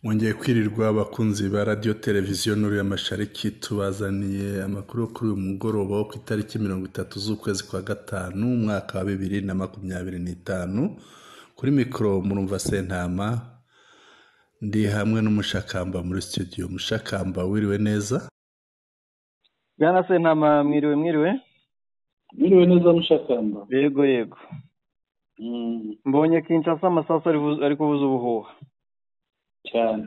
Mwongeye kwirirwa abakunzi ba radio televiziyo Nuru y'Amashariki tubazaniye amakuru kuri uyu mugoroba wo ku itariki 30 z'ukwezi kwa gatanu umwaka wa 2025. Kuri mikro murumva Sentama, ndi hamwe n'umushakamba muri studio. Mushakamba wiriwe neza? Bwana Sentama mwiriwe? Mwiriwe neza mushakamba. Yego. Mbonye Kinshasa amasasu ari kuvuza ubuhuha cyane.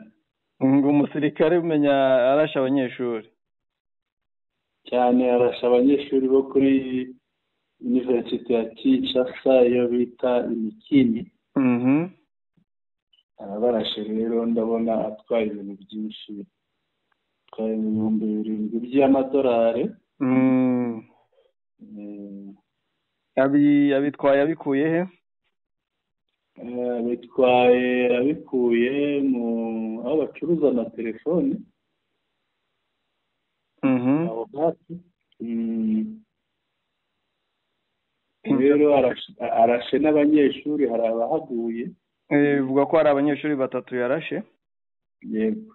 Ngo umusirikare umenya arasha abanyeshuri Cyane arasha abanyeshuri bo kuri University ya Kinshasa yo bita Imikini. Arabarashe rero ndabona atwaye ibintu byinshi. Atwaye $7,000 by'amadolari. Abitwaye abikuye he? Abikuye mu aho bacuruza amatelefone. Aho hasi. Rero arashe n'abanyeshuri, hari abahaguye. Bivuga ko hari abanyeshuri 3 yarashe. Yego.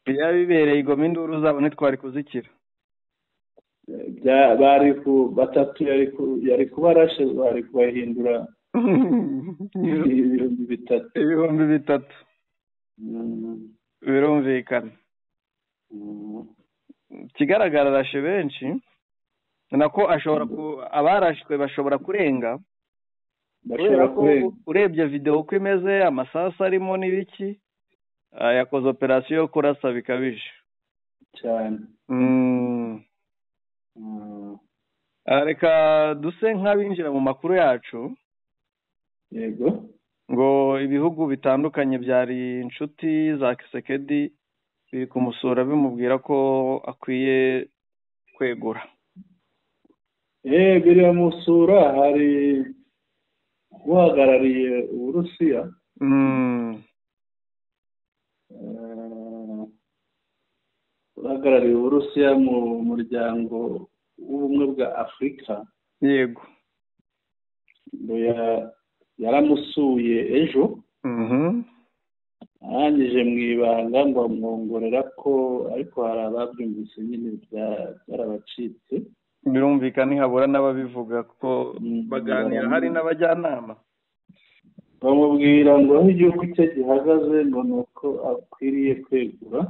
Bibereye igoma induru zabo ntitwari kuzikira. Bari ku batatu yari kubarashe, bari kubahindura ibihumbi 3. Birumvikana. Kigaragara arashe benshi, nako ashobora abarashwe bashobora kurenga. Urebye video uko imeze, amasasu arimo n'ibiki, yakoze operation yo kurasa bikabije cyane. Reka duse nk'abinjira mu makuru yacu. Yego. Ngo ibihugu bitandukanye byari inshuti za Kisekedi biri kumusura bimubwira ko akwiye kwegura. Biri amusura, hari uhagarariye Uburusiya. Uhagarariye Uburusiya mu muryango w'ubumwe bwa Afurika. Yego. Yaramusuye ejo. Arangije mu ibanga ngo amwongorera ko, ariko hari ababyumvise nyine byarabacitse. Birumvikana habura n'ababivuga ko baganira, hari n'abajyanama bamubwira ngo aho igihugu cye gihagaze ngo nuko akwiriye kwegura.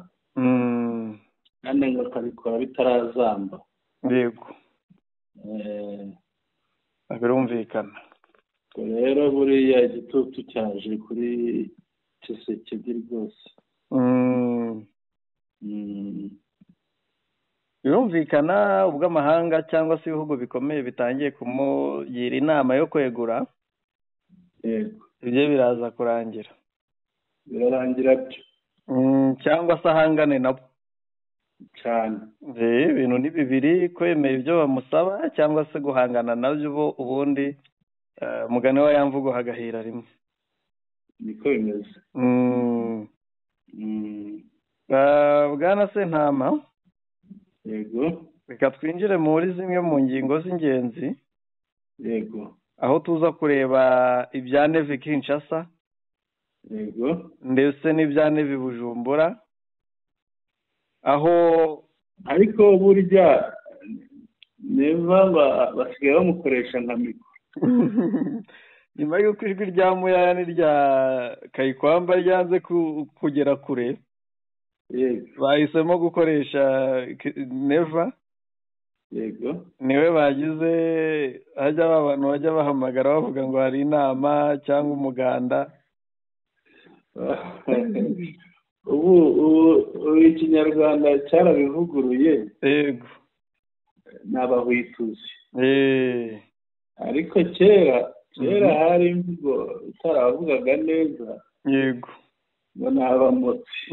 Kandi ngo akabikora bitarazamba. Yego. Birumvikana. Rero buriya igitutu cyaje kuri Tshisekedi rwose. Birumvikana ubwo amahanga cyangwa se ibihugu bikomeye bitangiye kumugira inama yo kwegura. Yego. Ibyo biraza kurangira. Birarangira byo. Cyangwa se ahangane nabo cyane. Ibintu ni bibiri, kwemera ibyo bamusaba cyangwa se guhangana nabyo, ubundi mugane wa yamvugo hagahira rimwe. Niko bimeze. Bwana Sentama. Yego. Reka twinjire muri zimwe mu ngingo z'ingenzi. Yego. Aho tuza kureba ibya Neve Kinshasa. Yego. Ndetse n'ibya Neve Bujumbura. Aho ariko burya Neva basigaye bamukoresha nka mikoro. Nyuma y'uko ijwi rya Muyaya n'irya Kayikwamba ryanze kugera kure. Yego. Bahisemo gukoresha Neva. Yego. Niwe bagize hajya abantu bajya bahamagara bavuga ngo hari inama cyangwa umuganda. Ubu ikinyarwanda cyarabivuguruye. Yego. N'abahwituzi. Ariko kera hari imvugo itaravugaga neza. Yego. Ngo nabamotsi.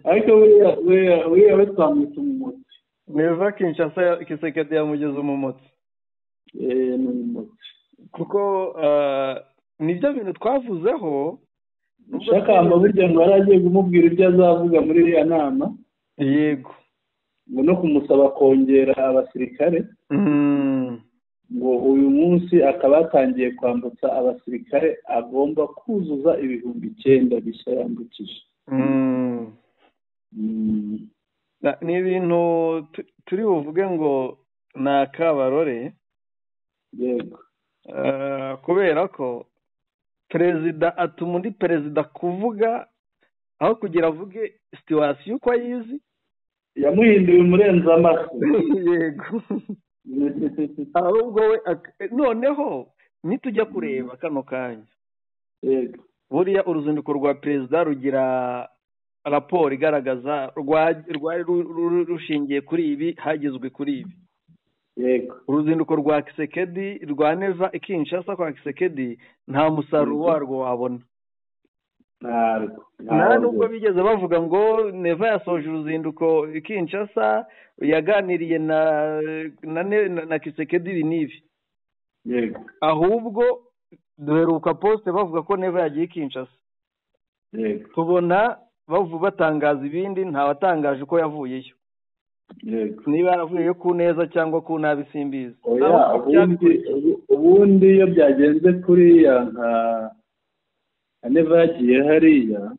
Ariko we twamwita umumotsi. Neva Kinshasa Kisekedi yamugeze umumotsi. Ni umumotsi. Kuko nibyo bintu twavuzeho. Shakamba burya ngo aragiye kumubwira ibyo azavuga muri iriya nama. Yego. Ngo no kumusaba kongera abasirikare. ngo uyu munsi akaba yatangiye kwambutsa abasirikare agomba kuzuza 9,000 bishya yambukije. ni ibintu turi buvuge ngo ni akabarore. Yego. Kubera ko perezida atuma undi perezida kuvuga aho kugira avuge situwasiyo uko ayizi, yamuhinduye umurenzamaso. yego. ahubwo we noneho nitujya kureba kano kanya, Yego. buriya uruzinduko rwa perezida rugira raporo igaragaza rwari rushingiye kuri ibi, hagizwe kuri ibi. Yego. Uruzinduko rwa Kisekedi rwa Neva Kinshasa kwa Kisekedi nta musaruro warwo wabona. nta nubwo bigeze bavuga ngo Neva yasoje uruzinduko Kinshasa yaganiriye na Kisekedi ibi n'ibi. Yego. ahubwo duheruka poste bavuga ko Neva yagiye Kinshasa. Yego. tubona batangaza ibindi, nta watangaje uko yavuyeyo. Yego. niba yaravuyeyo ku neza cyangwa ku nabi simbizi. ubundi iyo byagenze kuriya nka Neva yagiye hariya,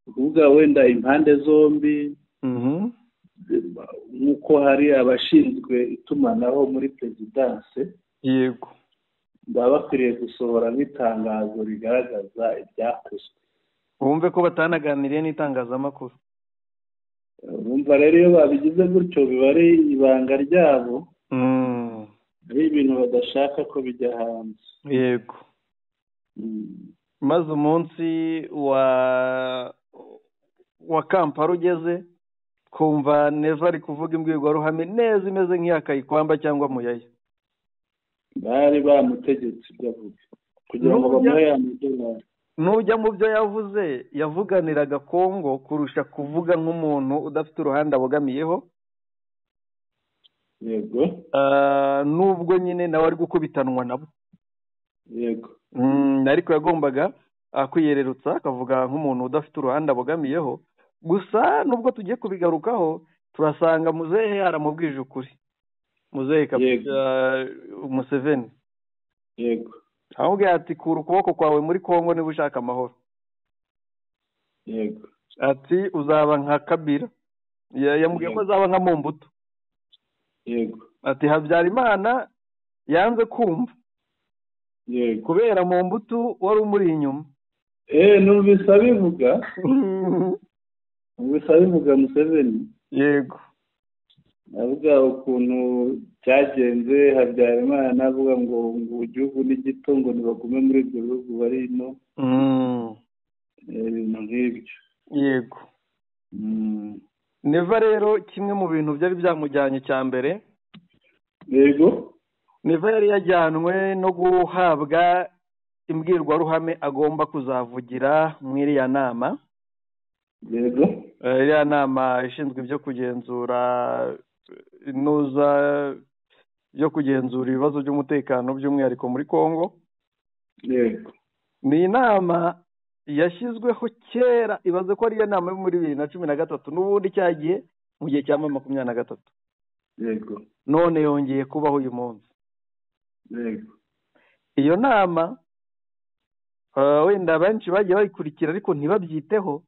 kuvuga wenda impande zombi, nk'uko hari abashinzwe itumanaho muri perezidanse, yego, baba bakwiriye gusohora nk'itangazo rigaragaza ibyakozwe. wumve ko batanaganiriye n'itangazamakuru. Urumva rero iyo babigize gutyo biba ari ibanga ryabo, ari ibintu badashaka ko bijya hanze. Yego. maze umunsi wa Kampala ugeze, kumva Neva ari kuvuga imbwirwaruhame neza imeze nk'iya Kayikwamba cyangwa Muyaya. Bari bamutegetse ibyo avuga kugira ngo bamuhe amadolari. Nujya mu byo yavuze, yavuganiraga Kongo kurusha kuvuga nk'umuntu udafite uruhande abogamiyeho. Yego. Nubwo nyine nawe ari gukubitanwa nabo. Yego. Ariko yagombaga kwiyererutsa akavuga nk'umuntu udafite uruhande abogamiyeho. Gusa nubwo tugiye kubigarukaho, turasanga muzehe aramubwije ukuri. Muzehe Museveni. Yego. ahubwo ati kura ukuboko kwawe muri Kongo niba ushaka amahoro. Yego. Ati uzaba nka Kabila. Yamubwiye ko azaba nka Mobutu. Yego. Ati Habyarimana yanze kumva. Yego. Kubera Mobutu wari umuri inyuma. Numvise abivuga. Numvise abivuga Museveni. Yego. avuga ukuntu cyagenze, Habyarimana avuga ngo igihugu ni gito, ngo nibagume muri ibyo bihugu barimo. Ibintu nk'ibyo. Yego. Neva rero kimwe mu bintu byari byamujyanye cya mbere. Yego. Neva yari yajyanwe no guhabwa imbwirwaruhame agomba kuzavugira muri iriya nama. Yego. Iriya nama ishinzwe ibyo kugenzura inuza yo kugenzura ibibazo by'umutekano by'umwihariko muri Kongo. Yego. Ni inama yashyizweho kera, ibaze ko ari iyo nama yo muri 2013 n'ubundi cyagiye mu gihe cya 2023. Yego. None yongeye kubaho uyu munsi. Yego. Iyo nama wenda benshi bagiye bayikurikira ariko ntibabyiteho.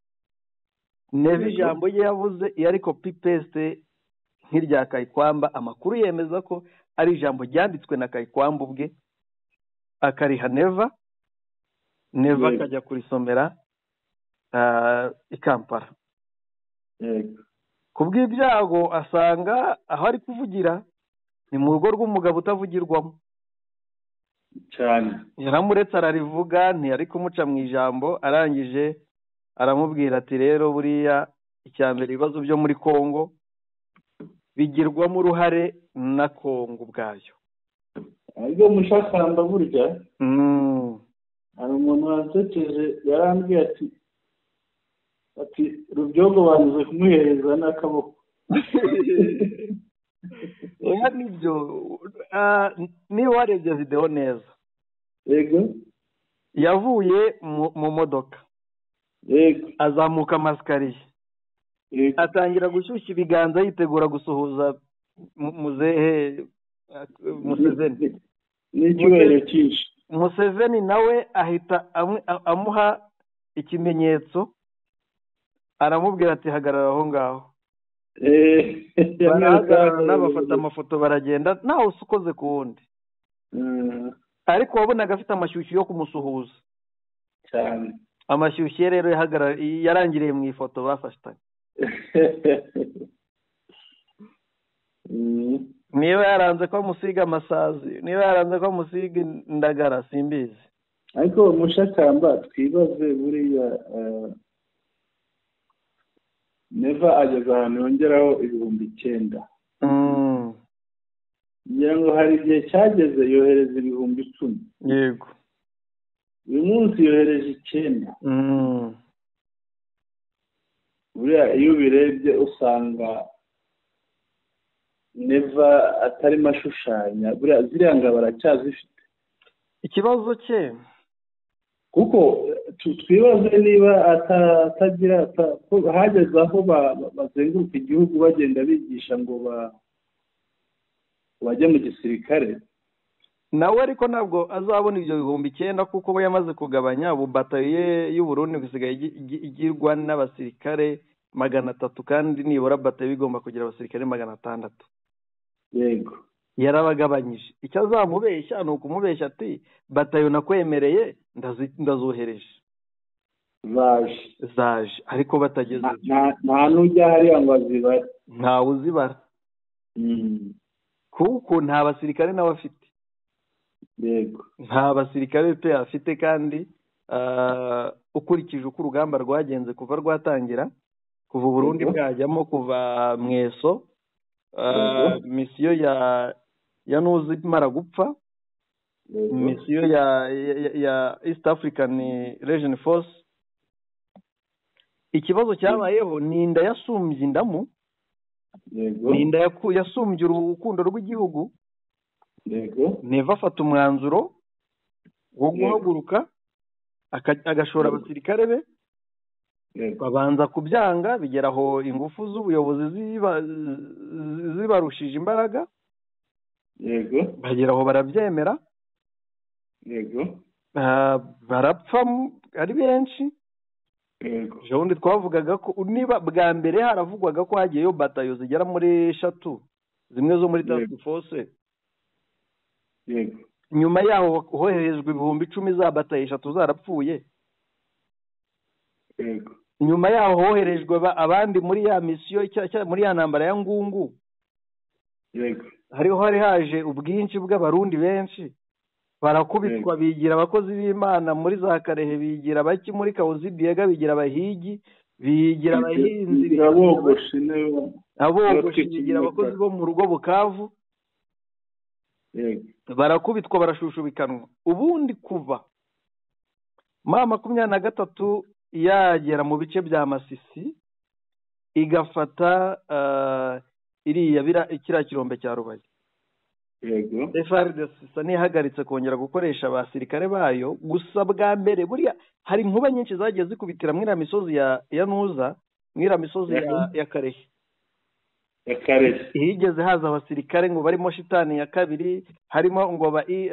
Neva ijambo ye yavuze iyo ari copy paste nk'irya Kayikwamba. Amakuru yemeza ko ari ijambo ryanditswe na Kayikwamba ubwe akariha Neva akajya kurisomera i Kampala. Kubw'ibyago asanga aho ari kuvugira ni mu rugo rw'umugabo utavugirwamo cyane. Yaramuretse ararivuga, ntiyari kumuca mu ijambo. Arangije aramubwira ati rero buriya icyambere ibibazo byo muri Kongo bigirwamo uruhare na Kongo ubwayo. Ariko mushakamba burya hari umuntu wansekeje yarambwiye ati Rubyogo banyuze kumuhereza n'akaboko. Nibyo niba warebye video neza. Yego. Yavuye mu modoka. Yego. Azamuka amasikariye. Atangira gushyushya ibiganza yitegura gusuhuza muzehe Museveni n'icyubahiro cyinshi. Museveni nawe ahita amuha ikimenyetso, aramubwira ati hagarara aho ngaho. Barahagarara bafata amafoto baragenda, ntawe ukoze ku wundi, ariko wabonaga afite amashyushyu yo kumusuhuza cyane. Amashyushyu rero yarangiriye mu ifoto bafashanye. Niba yaranze ko amusiga amasazi, niba yaranze ko amusiga indagara, simbizi. Ariko Mushakamba twibaze buriya Neva ageze ahantu yongeraho 9,000. ngira ngo hari igihe cyageze yohereza 10,000. Yego. Uyu munsi yohereje 9. Buriya iyo ubirebye usanga Neva atarimo ashushanya, buriya ziriya ngabo baracyazifite. Ikibazo cye kuko twibaze niba atagira hageze aho bazenguruka igihugu bagenda bigisha ngo bajye mu gisirikare, nawe ariko ntabwo azabona ibyo 9,000 kuko we yamaze kugabanya ubu bataye y'u Burundi gusigaye igirwa n'abasirikare 300 kandi nibura bataye bigomba kugira abasirikare 600. Yego, yarabagabanyije. Icyo azamubeshya ni ukumubeshya ati batayo nakwemereye ndazohereje zaje, ariko batageze. Nta n'ujya hariya ngo azibare, ntawe uzibara kuko nta basirikare nawe afite. Yego, nta basirikare pe afite, kandi ukurikije uko urugamba rwagenze kuva rwatangira, kuva Burundi bwajyamo, kuva mweso misiyo ya nuzi imara gupfa, misiyo ya East African Region Force, ikibazo cyabayeho ni inda yasumbye indamu. Yego, ni inda yasumbye urukundo rw'igihugu. Yego, Neva afata umwanzuro wo guhaguruka agashora abasirikare be. Babanza kubyanga, bigeraho ingufu z'ubuyobozi zibarushije imbaraga. Yego, bageraho barabyemera. Yego, barapfa ari benshi. Yego, ubundi twavugaga ko niba bwa mbere haravugwaga ko hagiyeyo batayo zigera muri 3 zimwe zo muri task force. Yego, nyuma yaho hoherejwe 10,000 za batayo 3 zarapfuye. Yego, nyuma yaho hoherejwe abandi muri ya misiyo muri ya ntambara ya Ngungu. Yego, hari haje ubwinshi bw'abarundi benshi, barakubitwa bigira abakozi b'Imana muri za Karehe, bigira baki muri Kawozi Biega, bigira abahigi, bigira abahinzi, abogoshi, bigira abakozi bo mu rugo Bukavu. Yego, barakubitwa barashushubikanwa. Ubundi kuva 23 yagera mu bice bya Masisi igafata ikira kirombe cya Rubaye. Yego, FARDC ihagaritse kongera gukoresha abasirikare bayo. Gusa bwa mbere buriya hari inkuba nyinshi zagiye zikubitira mwira misozi ya Nuza, mwira misozi ya Karehe. Higeze haza abasirikare ngo barimo Shitani ya kabiri, harimo ngo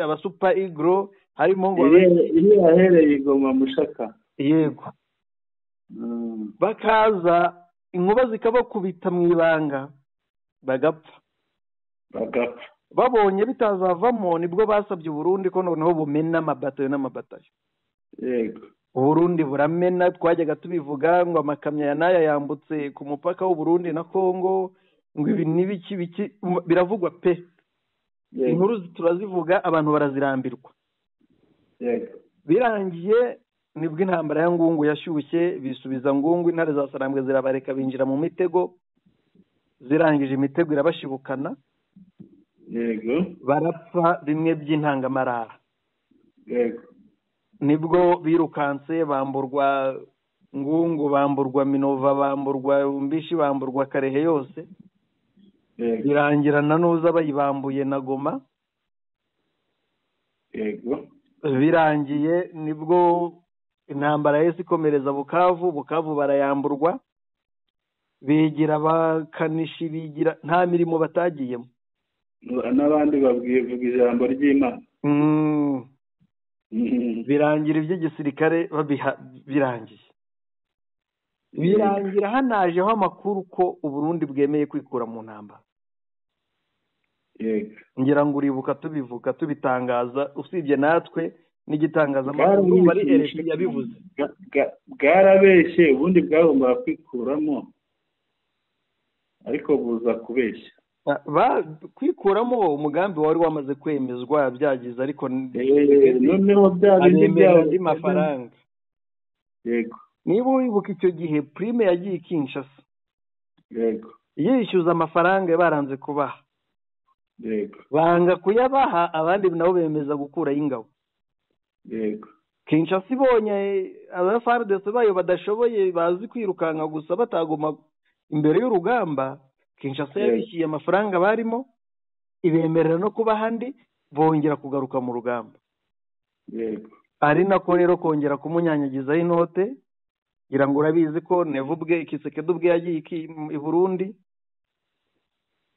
aba Super Eagle, harimo ngo ahereye Goma Mushaka. Yego, bakaza inkuba zikabakubita mu ibanga bagapfa. Babonye bitazavamo nibwo basabye Burundi ko noneho bumena amabatayo n'amabatayo. Yego, Burundi buramena. Twajyaga tubivuga ngo amakamyo ya naya yambutse ku mupaka w'u Burundi na Kongo, ngo ibi nibiki biravugwa pe. Inkuru turazivuga abantu barazirambirwa. Yego, birangiye nibwo intambara ya Ngungu yashyushye, bisubiza Ngungu, intare za Sarambwe zirabareka binjira mu mitego, zirangije imitego irabashibukana. Yego, barapfa bimwe by'intangamarara. Yego, nibwo birukanse bamburwa Ngungu, bamburwa Minova, bamburwa Umbishi, bamburwa Karehe yose. birangira na Nuza bayibambuye na Goma. Yego, birangiye nibwo intambara yose ikomereza Bukavu n'abandi vuga ijambo ry'Imana. birangira iby'igisirikare birangiye birangira hanajeho amakuru ko Uburundi bwemeye kwikura mu ntambara. ngira ngo uribuka tubivuga tubitangaza, usibye natwe n'igitangazamakuru bari RFI yabivuze. Bwarabeshye, ubundi bwagombaga kwikuramo ariko buza kubeshya. Kwikuramo umugambi wari wamaze kwemezwa byagize, ariko noneho bya bindi by'andi mafaranga. Yego, niba wibuka icyo gihe prime yagiye Kinshasa, yego, yishyuza amafaranga baranze kubaha, yego, banga kuyabaha, abandi nabo bemeza gukuraho ingabo. yego, Kinshasa ibonye aba FARDC bayo badashoboye, bazi kwirukanka gusa batagoma imbere y'urugamba, Kinshasa yabishyuye amafaranga barimo, ibemerera no kuba handi, bongera kugaruka mu rugamba. yego, ari nako rero kongera kumunyanyagizaho inote. Ngira ngo urabizi ko Nevubwe Kisekedi ubwe yagiye i Burundi,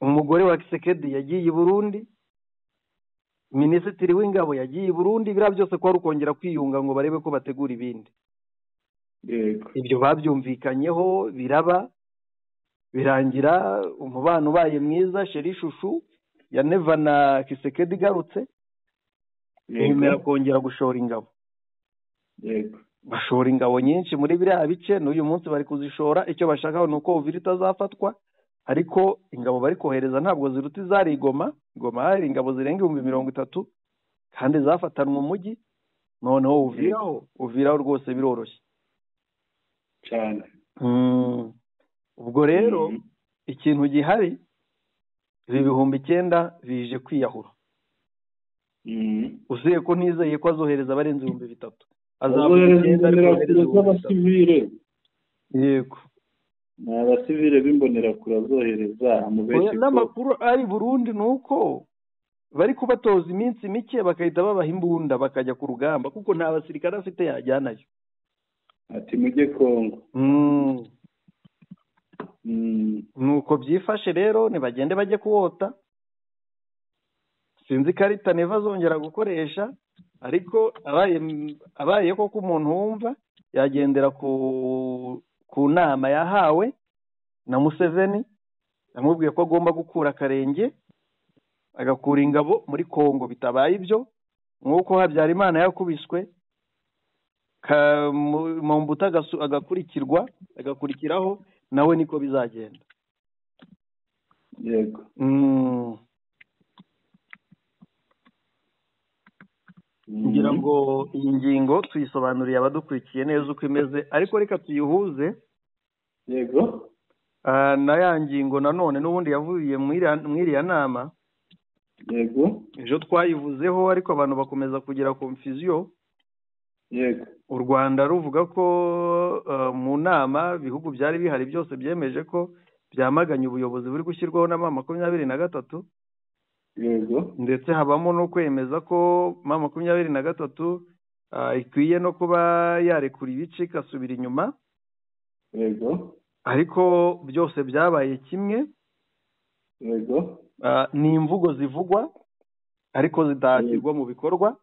umugore wa Kisekedi yagiye i Burundi, minisitiri w'ingabo yagiye i Burundi. Bira byose ko ari ukongera kwiyunga ngo barebe ko bategura ibindi. yego, ibyo babyumvikanyeho biraba, birangira umubano ubaye mwiza. Sheri Shushu ya Neva na Kisekedi igarutse, bemera kongera gushora ingabo. yego, bashora ingabo nyinshi muri biriya bice, n'uyu munsi bari kuzishora. Icyo bashaka ni uko Uvira itazafatwa, ariko ingabo bari kohereza ntabwo ziruta izari Goma. Goma hari ingabo zirenga 30,000 kandi zafatanwe umujyi. noneho Uvira rwose biroroshye cyane. ubwo rero ikintu gihari, ibi 9,000 bije kwiyahura. uziye ko ntizeye ko azohereza abarenze 3,000. azohereza abasivile. yego, ni abasivile b'imbonera kure azohereza mu benshi. n'amakuru ari Burundi nuko bari kubatoza iminsi mike bakahita babaha imbunda bakajya ku rugamba, kuko nta basirikare afite yajyanayo. ati mujye Kongo. nuko byifashe rero, ntibagende bajye kuwota. sinzi ikarita Neva azongera gukoresha, ariko abaye koko umuntu wumva yagendera ku nama yahawe na Museveni, yamubwiye ko agomba gukura akarenge agakura ingabo muri Kongo. Bitabaye ibyo, nk'uko Habyarimana yakubiswe, Mobutu agakurikiraho, nawe niko bizagenda. yego, ngira ngo iyi ngingo tuyisobanuriye abadukurikiye neza uko imeze, ariko reka tuyihuze yego, na ya ngingo nanone n'ubundi yavuye mu iriya nama. yego, ejo twayivuzeho, ariko abantu bakomeza kugira confusion. yego, u Rwanda ruvuga ko mu nama ibihugu byari bihari byose byemeje ko byamaganye ubuyobozi buri gushyirwaho na M23. yego, ndetse habamo no kwemeza ko M23 ikwiye no kuba yarekura ibice ikasubira inyuma. yego, ariko byose byabaye kimwe. yego, ni imvugo zivugwa ariko zidashyirwa mu bikorwa.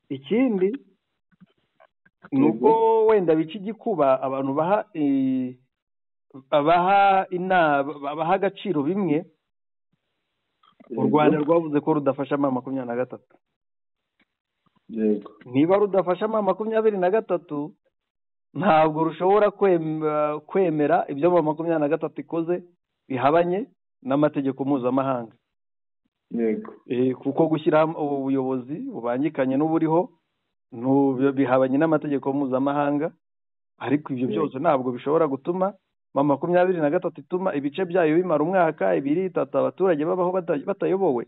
ikindi ni uko wenda bica igikuba abantu baha agaciro bimwe. u Rwanda rwavuze ko rudafasha M23. yego, niba rudafasha M23, ntabwo rushobora kwemera ibyo M23 ikoze bihabanye n'amategeko mpuzamahanga. yego, kuko gushyira ubuyobozi bubangikanye n'uburiho bihabanye n'amategeko mpuzamahanga. ariko ibyo byose ntabwo bishobora gutuma M23 ituma ibice byayo bimara umwaka 2, 3 abaturage babaho batayobowe.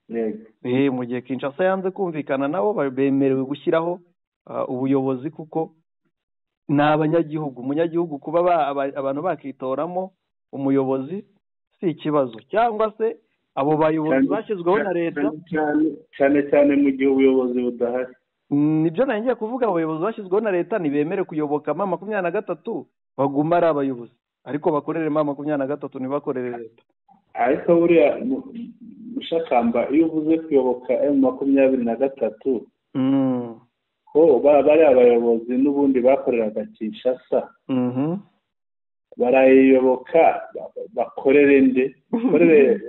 yego, mu gihe Kinshasa yanze kumvikana nabo, bemerewe gushyiraho ubuyobozi, kuko ni abanyagihugu. umunyagihugu kuba abantu bakitoramo umuyobozi si ikibazo, cyangwa se abo bayobozi bashyizweho na leta, cyane cyane mu gihe ubuyobozi budahari. nibyo ngiye kuvuga. abayobozi bashyizweho na leta ntibemere kuyoboka M23, baguma ari abayobozi, ariko bakorere M23 ntibakorere leta. ariko buriya Mushakamba iyo uvuze kuyoboka M23 ko bari abayobozi n'ubundi bakoreraga Kinshasa barayiyoboka bakorere nde bakorere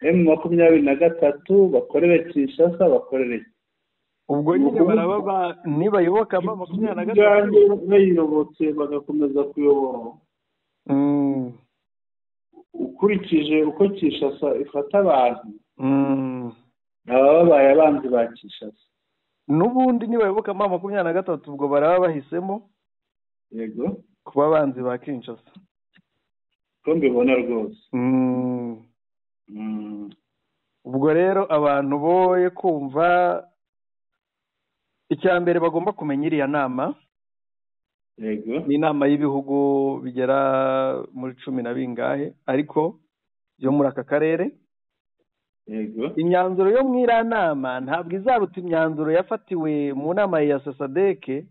M23 bakorere Kinshasa bakorere ubwo nyine baraba nibayoboka M23 bayirobotse bagakomeza kuyobora ukurikije uko Kinshasa ifata abantu aba babaye abanzi ba Kinshasa n'ubundi nibayoboka M23 ubwo baraba bahisemo yego kuba abanzi ba Kinshasa ko mbibona rwose ubwo rero abantu boye kumva icya mbere bagomba kumenya iriya nama yego ni inama y'ibihugu bigera muri 10 na bingahe ariko yo muri aka karere yego imyanzuro yo mu iriya nama ntabwo izaruta imyanzuro yafatiwe mu nama ya SADC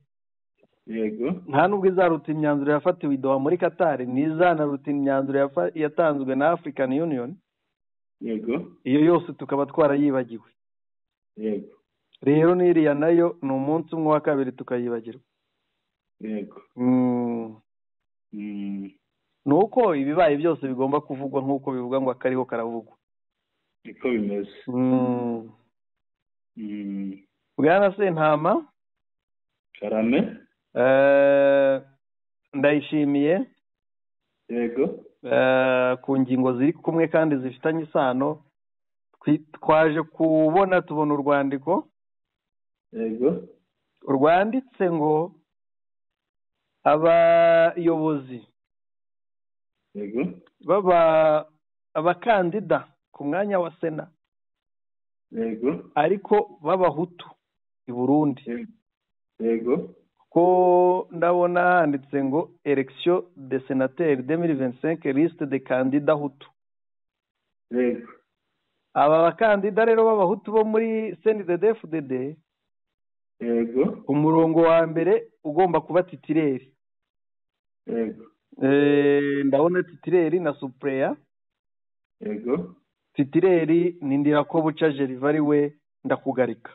yego nta nubwo izaruta imyanzuro yafatiwe i Doha muri Qatar n'izanaruta imyanzuro yatanzwe na African Union yego iyo yose tukaba twarayibagiwe yego rero n'iriya nayo ni umunsi umwe wa kabiri tukayibagirwa yego nuko ibibaye byose bigomba kuvugwa nk'uko bivuga ngo akariho karavugwa niko bimeze Bwana Sentama Karame ndayishimiye yego ku ngingo ziri kumwe kandi zifitanye isano twaje tubona urwandiko yego urwanditse ngo abayobozi yego baba abakandida ku mwanya wa Sena yego ariko b'abahutu i Burundi yego ko ndabona handitse ngo election de sénateur 2025 liste de candidats hutu yego aba bakandida rero b'abahutu bo muri CNDD-FDD yego umurongo wa mbere ugomba kuba titireri yego ndabona titireri na supleya yego titireri ni Ndirakobuca Gervais we ndakugarika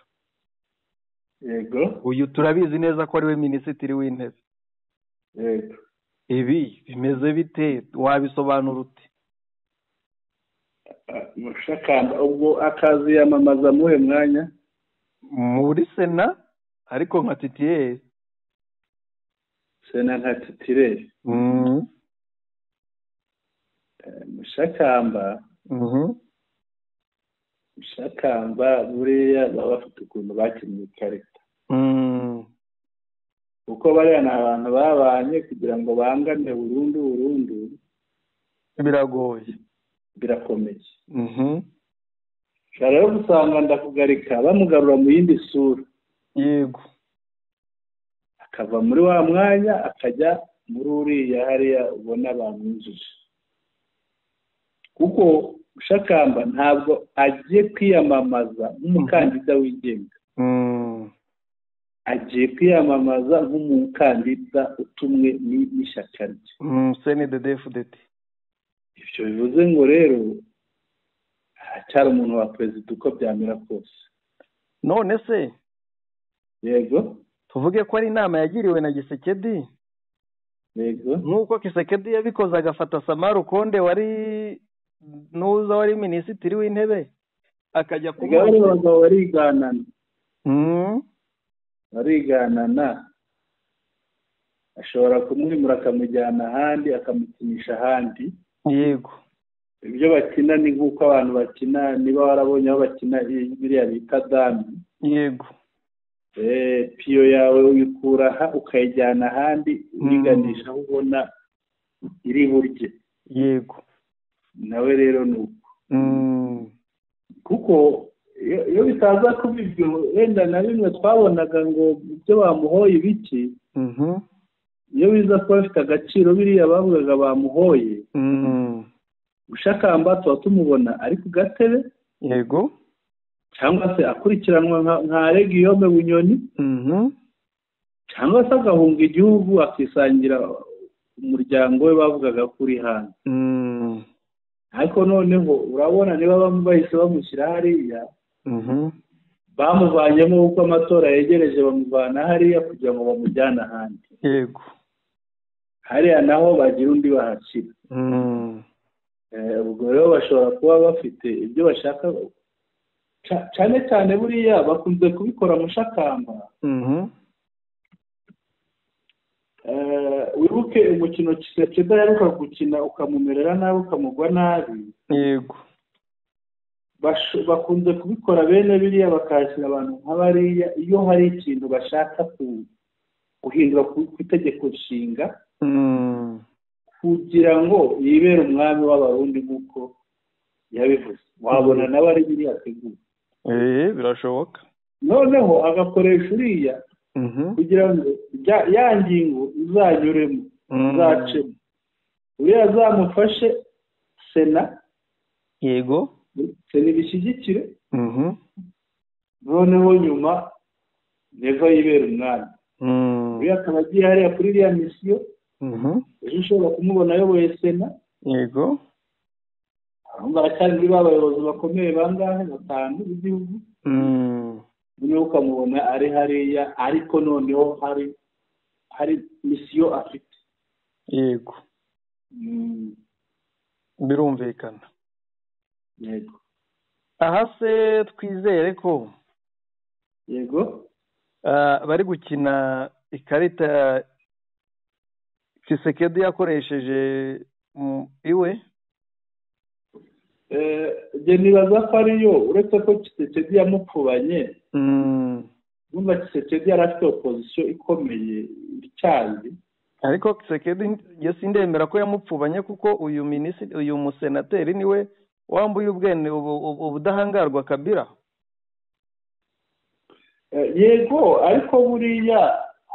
yego uyu turabizi neza ko ari we minisitiri w'intebe yego ibi bimeze bite wabisobanura ute Mushakamba ubwo akazi yamamaza muhe mwanya muri Sena ariko nka titireri Sena nka titireri Mushakamba Mushakamba buriya baba bafite ukuntu bakinnye ikarita kuko bariya ni abantu babanye kugira ngo bangane burundu biragoye birakomeye rero gusanga ndakugarika bamugarura mu yindi sura yego akava muri wa mwanya akajya muri uriya hariya ubona bamwinjije kuko Mushakamba ntabwo agiye kwiyamamaza nk'umukandida wigenga agiye kwiyamamaza nk'umukandida utumwe n'ishyaka rye CNDD-FDD ibyo bivuze ngo rero haracyari umuntu wa perezida uko byamera kose none se yego tuvuge ko ari inama yagiriwe na Gisekedi yego nk'uko Gisekedi yabikoze agafata Samaru Konde wari minisitiri w'intebe akajya abagabo bariganana ashobora kumwimura akamujyana ahandi akamukinisha ahandi yego ibyo bakina ni nk'uko abantu bakina niba warabonye aho bakina biriya bita dami yego piyo yawe uyikura aha ukayijyana ahandi uyiganisha aho ubona iri burye yego nawe rero ni uko kuko iyo bitaza kuba ibyo wenda na bimwe twabonaga ngo ibyo bamuhoye ibiki iyo biza kuba bifite agaciro biriya bavugaga bamuhoye Mushakamba tuba tumubona ari ku gatebe yego cyangwa se akurikiranwa nka Regiyome Bunyoni cyangwa se agahunga igihugu akisangira umuryango we bavugaga kuri hanze ariko noneho urabona niba bamwe bahise bamushyira hariya bamuvanyemo kuko amatora yegereje bamuvana hariya kugira ngo bamujyane ahandi. yego hariya naho bagira undi bahashyira. ubwo rero bashobora kuba bafite ibyo bashaka cyane cyane buriya bakunze kubikora mushakamba. wibuke umukino Tshisekedi yaruka gukina ukamumerera nabi ukamugwa nabi. yego bakunze kubikora bene biriya bakashyira abantu nk'abariya iyo hari ikintu bashaka guhindura ku itegeko nshinga kugira ngo yibere umwami w'abarundi nk'uko yabivuze. wabona nawe ari biriya ateguye. birashoboka. noneho agakoresha uriya kugira ngo ya ngingo izanyuremo izacemo uriya azamufashe sena. yego sena ibishyigikire. noneho nyuma neva yibera umwami. uriya akaba agiye hariya kuri iriya misiyo. ejo ushobora kumubona ayoboye sena. yego aho baracyari muri ba bayobozi bakomeye bangahe 5 b'igihugu. noneho ukamubona ari hariya ariko noneho hari misiyo afite. yego birumvikana. yego aha se twizere ko yego bari gukina ikarita Tshisekedi yakoresheje iwe. njye nibaza ko ariyo uretse ko Tshisekedi yamupfubanye. numva Tshisekedi yari afite opozisiyo ikomeye ityaye. ariko Tshisekedi sindemera ko yamupfubanye kuko uyu musenateri niwe wambuye ubwene ubudahangarwa Kabila. yego ariko buriya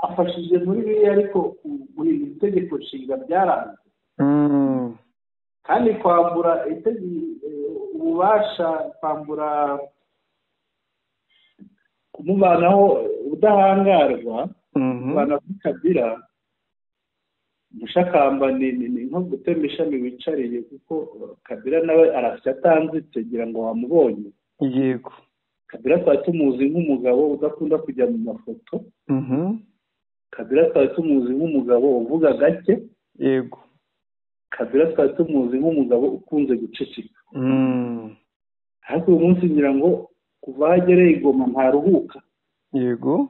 afashije muri biriya ariko guhindura itegeko nshinga byaranze. kandi kwambura ububasha kwambura kumuvanaho ubudahangarwa kumuvana kuri Kabila mushakamba ni nko gutema ishami wicariye kuko Kabila nawe arafite atanzitse kugira ngo wamubonye. yego Kabila twari tumuzi nk'umugabo udakunda kujya mu mafoto. Kabila twari tumuzi nk'umugabo uvuga gake. yego Kabila twari tumuzi nk'umugabo ukunze guceceka. ariko uyu munsi ngira ngo kuva hagereye igoma ntaruhuka. yego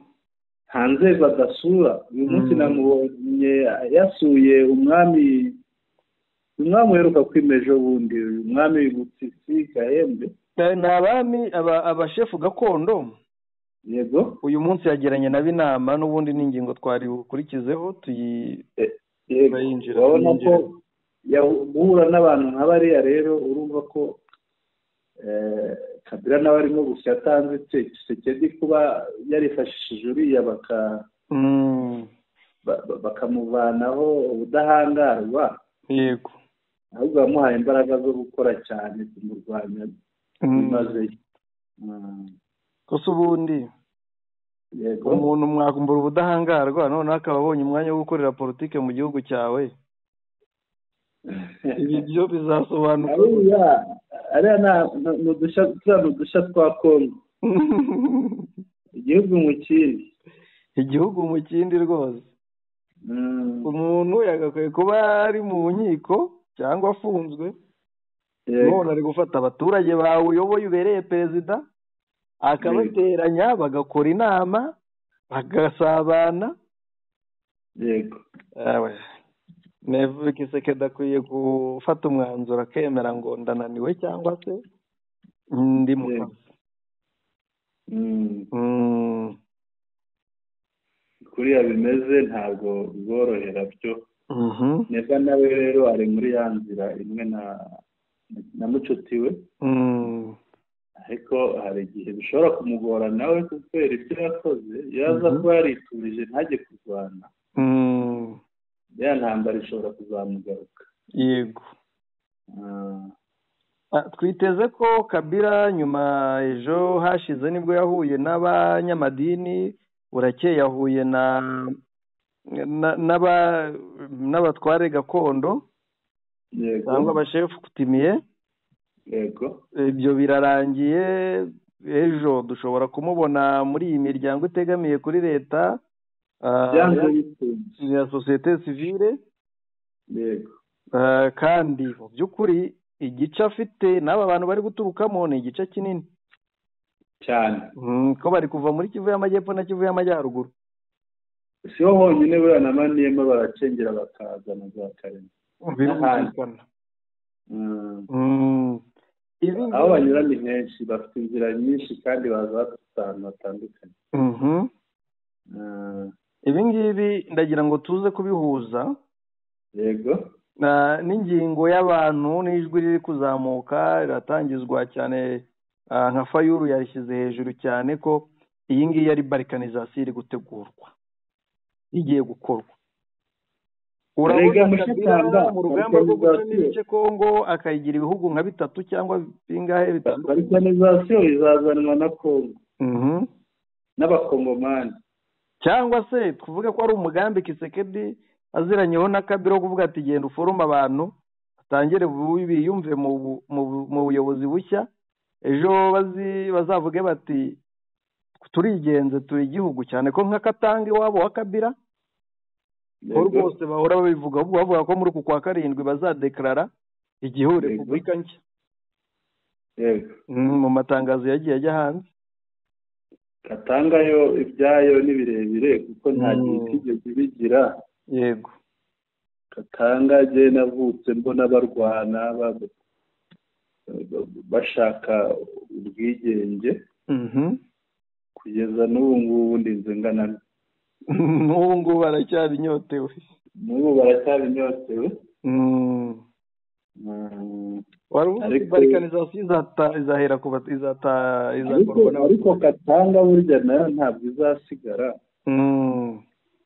nta nzego adasura. uyu munsi namubonye yasuye umwami uheruka kwimeje bundi umwami Butisi Gahembe. ni abami abashefu gakondo. yego uyu munsi yagiranye nabo inama n'ubundi n'ingingo twari bukurikizeho tuyinjira. urabona ko guhura n'abantu nka bariya rero urumva ko Kabila nawe arimo gushya atanzitse. Tshisekedi kuba yarifashishije uriya bakamuvanaho ubudahangarwa. yego ahubwo bamuhaye imbaraga zo gukora cyane kumurwanya bimazeyo. gusa ubundi yego umuntu mwakumbura ubudahangarwa noneho akaba abonye umwanya wo gukorera politike mu gihugu cyawe. ibi byo bizasobanuka. ariya ni udushya twa Kongo. igihugu mu kindi rwose. umuntu yagakwiye kuba ari mu nkiko cyangwa afunzwe. none ari gufata abaturage bawe uyoboye ubereye perezida akabateranya bagakora inama bagasabana. yego Tshisekedi akwiye gufata umwanzuro akemera ngo ndananiwe cyangwa se ndi mu kazi. kuriya bimeze ntabwo biborohera byo. neza nawe rero ari muri ya nzira imwe na mucuti we. ariko hari igihe bishobora kumugora nawe kubera ibyo yakoze. iyo aza kuba yariturije ntajye kurwana ya ntambara ishobora kuzamugaruka. yego twiteze ko Kabila nyuma ejo hashize nibwo yahuye n'abanyamadini. burakeye yahuye n'abatware gakondo cyangwa abashefu kutimiye. yego ibyo birarangiye ejo dushobora kumubona muri iyi miryango itegamiye kuri leta ya sosiyete sivile. yego kandi mu by'ukuri igice afite n'aba bantu bari guturukamo ni igice kinini cyane, ko bari kuva muri Kivu y'Amajyepfo na Kivu y'Amajyaruguru. si ho honyine buriya na Maniema baracengera bakaza na za Karema birumvikana. aho banyura ni henshi, bafite inzira nyinshi kandi baza bafite ahantu hatandukanye. ibi ngibi ndagira ngo tuze kubihuza yego n'ingingo y'abantu n'ijwi riri kuzamuka riratangizwa cyane nka Fayulu yarishyize hejuru cyane ko iyi ngiyi ari balkanizasiyo iri gutegurwa igiye gukorwa. urabona mu rugamba rwo guca n'ibice Kongo akayigira ibihugu nka 3 cyangwa bingahe bitatu. balkanizasiyo izazanwa na Kongo n'abakongomani, cyangwa se tuvuge ko ari umugambi Kisekedi aziranyeho na Kabila kuvuga ati genda uforoma abantu atangire biyumve mu buyobozi bushya, ejo bazavuge bati turigenze turi igihugu, cyane ko nka Katanga iwabo wa Kabila ko rwose bahora babivuga bavuga ko muri uku kwa 7 bazadeklarara igihugu repubulika nshya. mu matangazo yagiye ajya hanze. Katanga yo ibyayo ni birebire kuko nta gihe kigeze bigira. Yego. Katanga je navutse mbona barwana bashaka ubwigenge. Kugeza n'ubu ngubu ndinze ngana. N'ubu ngubu baracyabinyotewe. Wari balkanizasiyo izahera kuba izakorwa ariko Katanga burya nayo ntabwo izasigara.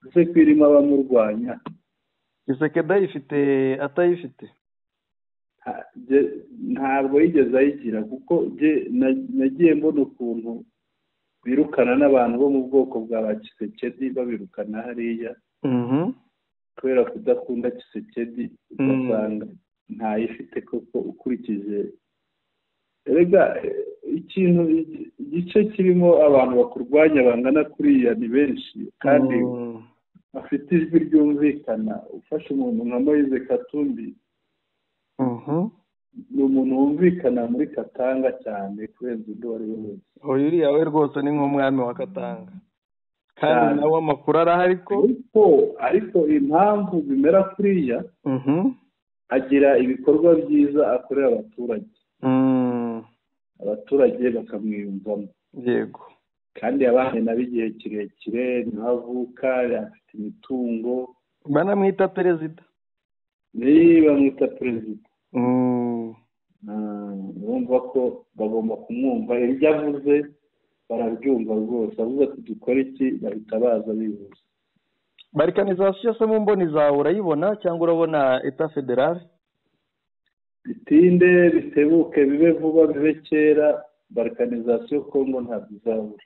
Ese kwirimo abamurwanya. Kisekedi ayifite atayifite ntabwo yigeze ayigira kuko nagiye mbona ukuntu birukana n'abantu bo mu bwoko bwa ba Kisekedi babirukana hariya kubera kudakunda Kisekedi, ugasanga ntayifite koko ukurikije. Erega ikintu igice kirimo abantu bakurwanya bangana kuriya ni benshi kandi afite ijwi ryumvikana. Ufashe umuntu nka Moise Katumbi ni umuntu wumvikana muri Katanga cyane kurenza undi wari wese. Uriya we rwose ni nk'umwami wa Katanga kandi nawe amakuru arahari ariko impamvu bimera kuriya agira ibikorwa byiza akorera abaturage, abaturage bakamwiyumvamo. Yego. Kandi yabanye nabo igihe kirekire, niho avuka, afite imitungo. Banamwita perezida. Bamwita perezida. Urumva ko bagomba kumwumva, ibyo avuze barabyumva rwose. Avuze ati dukore iki bahita baza bihuza. Balkanizasiyo se mu mboni zawe urayibona cyangwa urabona eta federale? Bitinde bitebuke bibe vuba bibe kera, balkanizasiyo Kongo ntabwo izabura.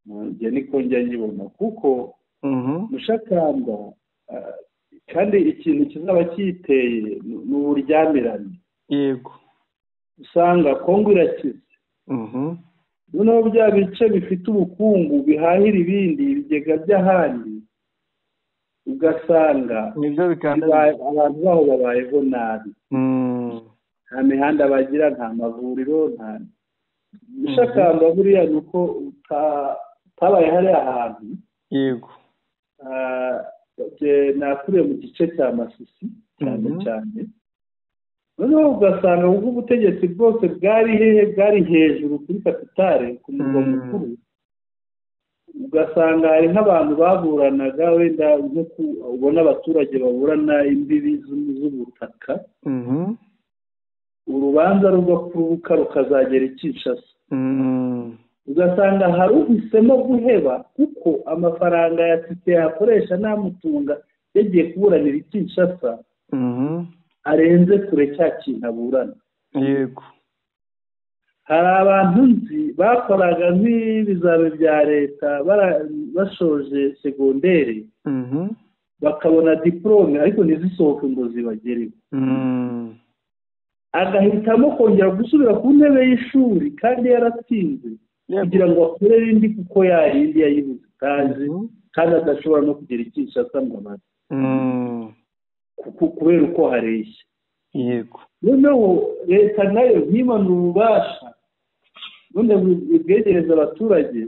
Njye niko njya nyibona kuko mushakamba kandi ikintu kizaba kiteye ni uburyamirane. Yego. Usanga Kongo irakize. Noneho bya bice bifite ubukungu bihahira ibindi ibigega by'ahandi, ugasanga abantu baho babayeho nabi. Nta mihanda bagira, nta mavuriro, nta mushakamba buriya ni uko utabaye hariya ahantu. Yego. Nakuriye mu gice cya Masisi cyane cyane. Noneho ugasanga ubwo ubutegetsi bwose bwari hejuru kuri kapitale ku murwa mukuru, ugasanga hari nk'abantu baburanaga wenda nk'uko ubona abaturage baburana imbibi z'ubutaka. Urubanza rugakurubuka rukazagera i Kinshasa. Ugasanga hari uhisemo guheba kuko amafaranga yatse yakoresha namutunga yagiye kuburanira i Kinshasa arenze kure cya kintu aburana. Yego. Hari abantu nzi bakoraga nk'ibizame bya leta bashoje segonderi bakabona diplome ariko ntizisohoke ngo zibagereho. agahitamo kongera gusubira ku ntebe y'ishuri kandi yaratsinze kugira ngo akorere indi kuko yayindi yayibuze kandi adashobora no kugira Kinshasa ngo amaze kubera uko hareshya. yego noneho leta nayo ntimanure ububasha none bwegereza abaturage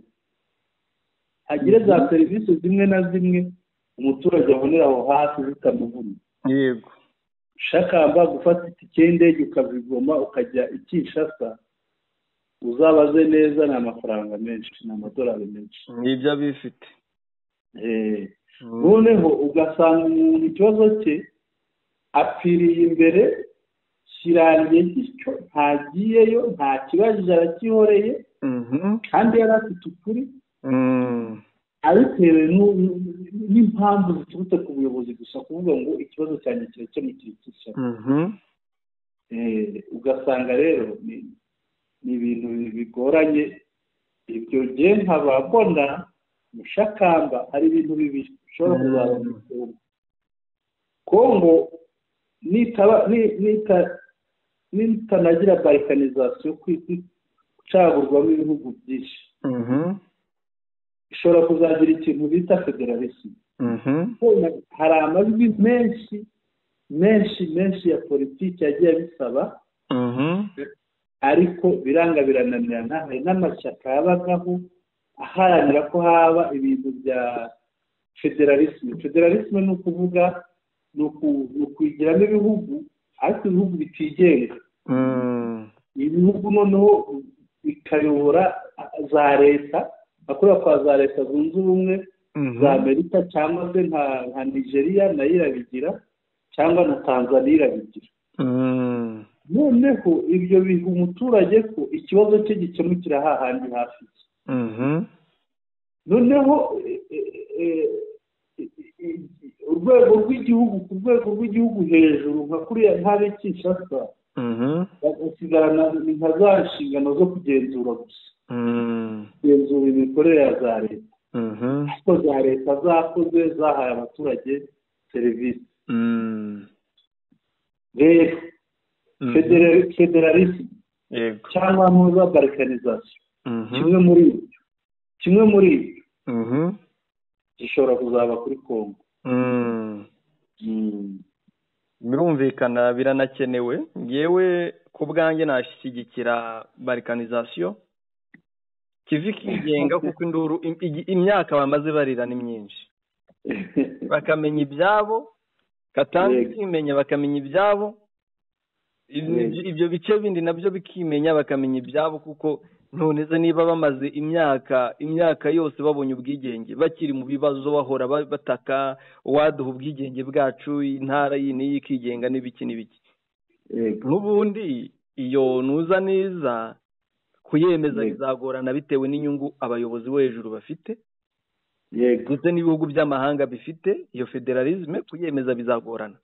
hagire za serivisi zimwe na zimwe umuturage abonera aho hafi zitamuvunnye. yego Shakamba gufata itike y'indege ukabigoma ukajya i Kinshasa uzabaze neza ni amafaranga menshi, ni amadolari menshi. n'ibyo abifite. noneho ugasanga umuntu ikibazo cye apfiriye imbere kirangiye gityo ntagiyeyo nta kibazo arakihoreye kandi yari afite ukuri abitewe n'impamvu ziturutse ku buyobozi gusa kuvuga ngo ikibazo cyanjye kirakemukira Kinshasa. ugasanga rero ni ibintu bigoranye. ibyo nge nkaba mbona Mushakamba hari ibintu bibiri bishobora kuzaba mu gihugu. Kongo nitanagira balkanizasiyo gucagurwamo ibihugu byinshi ishobora kuzagira ikintu bita federalisme. hari amajwi menshi ya politiki yagiye abisaba ariko biranga birananirana. hari n'amashyaka yabagaho aharanira ko haba ibintu bya federalisme. Federalisme ni ukuvuga ni ukwigiramo ibihugu ariko ibihugu bitigenga. ibihugu noneho bikayobora za leta bakorera kwa za leta zunze ubumwe za Amerika cyangwa se nka Nigeria nayo irabigira cyangwa na Tanzania irabigira. noneho ibyo biha umuturage ko ikibazo cye gikemukira hahandi hafi. noneho urwego rw'igihugu ku rwego rw'igihugu hejuru nka kuriya ntare Kinshasa bagasigarana nka za nshingano zo kugenzura gusa kugenzura imikorere ya za leta ariko za leta zakoze zahaye abaturage serivisi. rero federalisme cyangwa ntuza balkanizasiyo kimwe muri ibyo gishobora kuzaba kuri Kongo. birumvikana biranakenewe. yewe ku bwanjye nashyigikira balkanizasiyo kivi kigenga kuko induru imyaka bamaze barira ni myinshi bakamenya ibyabo katanga kimenya bakamenya ibyabo ibyo bice bindi nabyo bikimenya bakamenya ibyabo kuko noneze niba bamaze imyaka yose babonye ubwigenge bakiri mu bibazo bahora bataka waduha ubwigenge bwacu intara yini yikigenga n'ibiki n'ubundi iyo nuza neza kuyemeza bizagorana bitewe n'inyungu abayobozi bo hejuru bafite ndetse n'ibihugu by'amahanga bifite iyo federalisme kuyemeza bizagorana.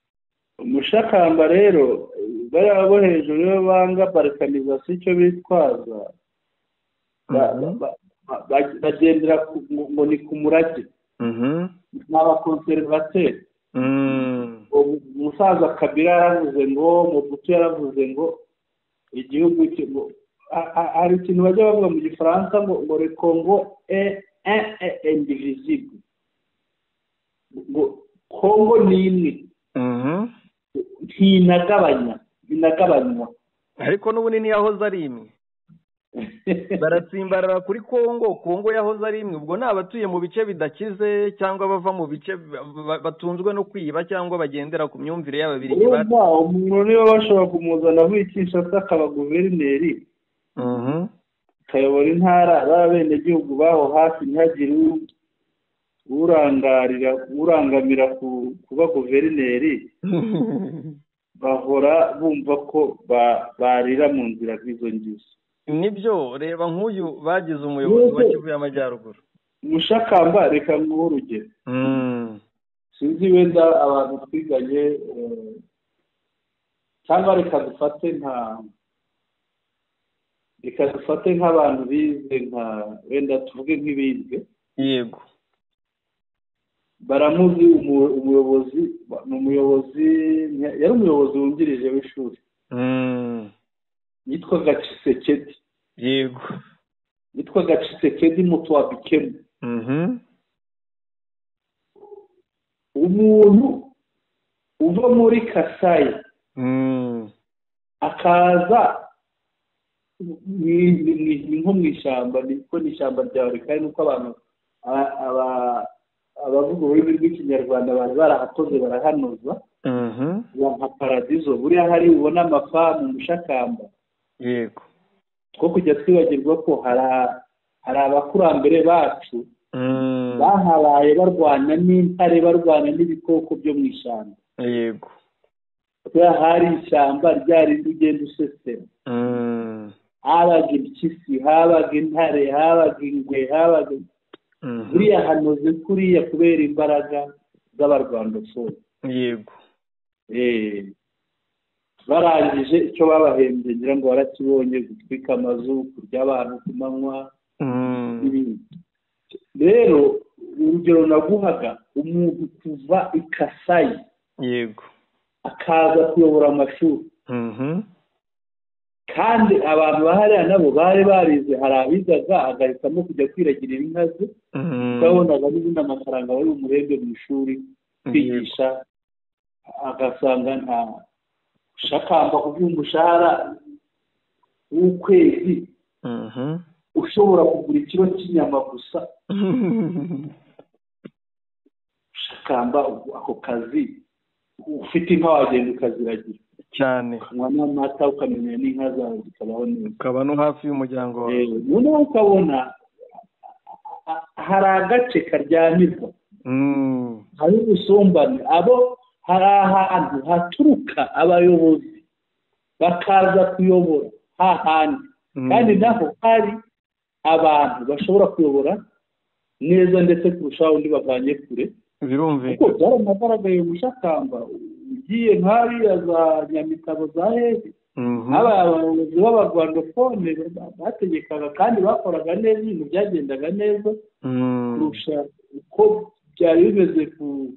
Mushakamba rero bariya bo hejuru iyo banga balkanizasiyo icyo bitwaza bagendera ngo ni ku murage. ni abakonservateri. umusaza Kabila yaravuze ngo Mobutu yaravuze ngo igihugu hari ikintu bajya bavuga mu gifaransa ngo le Congo est indivisible. ngo Congo ni imwe ntinagabanywa ariko n'ubunini yahoze ari imwe. baratsimbarara kuri Kongo yahoze ari imwe. ubwo ni abatuye mu bice bidakize cyangwa bava mu bice batunzwe no kwiba cyangwa bagendera ku myumvire y'ababiri. umuntu niba bashobora kumuzana muri Kinshasa akaba guverineri akayobora intara b'abenegihugu baho hafi ntihagire urangamira kuba guverineri bahora bumva ko barira mu nzira nk'izo ngizo. nibyo reba nk'uyu bagize umuyobozi wa Kivu y'Amajyaruguru Mushakamba. reka nguhe urugero sinzi wenda abantu twiganye cyangwa reka dufate nk'abantu bize nka wenda tuvuge nk'ibizwe. yego baramuzi umuyobozi yari umuyobozi wungirije w'ishuri yitwaga Tshisekedi. yego yitwaga Tshisekedi Mutwabikemu. umuntu uva muri Kasai akaza ni nko mu ishyamba, niko ni ishyamba ryawe kandi nuko abantu abavuga ururimi rw'ikinyarwanda bari barahatoze barahanoza nka paradizo. buriya hari ubona amafamu mu Mushakamba. yego two kujya twibagirwa ko hari abakurambere bacu bahabaye barwana n'intare, barwana n'ibikoko byo mu ishyamba. yego kubera hari ishyamba ryari ugenda usesera. habaga impyisi, habaga intare, habaga ingwe, habaga buriya hanoze kuriya kubera imbaraga z'abarwandofone. yego barangije icyo babahembye ngira ngo barakibonye, gutwika amazu, kurya abantu ku manywa n'ibindi. rero urugero naguhaga, umuntu kuva i Kasai yego akaza kuyobora amashuri, kandi abantu bahariya nabo bari barize. hari abigaga agahitamo kujya kwiragirira inka ze, ukabonaga n'ibindi amafaranga bari bumuhembe mu ishuri kwigisha, agasanga nta Shakamba kuvuga umushahara w'ukwezi ushobora kugura ikiro cy'inyama gusa. Shakamba ako kazi ufite inka wagenda ukaziragira cyane, ukanywa n'amata, ukamenya n'inka zawe zikabaho neza, ukaba no hafi y'umuryango wawe. noneho ukabona hari agace karyamirwa, hari ubusumbane. hari ahantu haturuka abayobozi bakaza kuyobora hahandi, kandi naho hari abantu bashobora kuyobora neza ndetse kurushaho undi bavanye kure. birumvikana kuko byaranagaragaye mu Mushakamba, ugiye nk'ariya za Nyamitabo za hehe, abayobozi b'abarwandofone bategekaga kandi bakoraga neza, ibintu byagendaga neza kurusha uko byari bimeze ku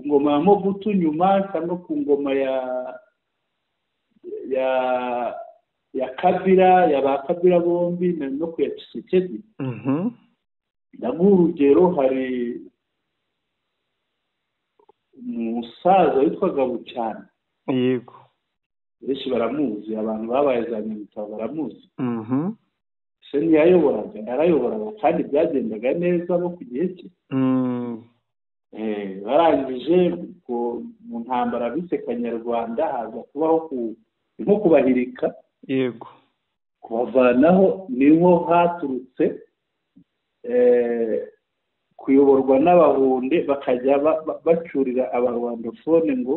ngoma ya Mobutu nyuma, cyangwa ku ngoma ya Kabila, ya ba Kabila bombi no ku ya Tshisekedi. ndaguha urugero, hari umusaza witwaga Bucyana. yego benshi baramuzi, abantu babaye za Nyamitabo baramuzi. se ntiyayoboraga, yarayoboraga kandi byagendaga neza no ku gihe cye. barangije mu ntambara bise Kanyarwanda haza kubaho nko kubahirika. yego kubavanaho niho haturutse kuyoborwa n'Abahunde, bakajya bacurira abarwandofone ngo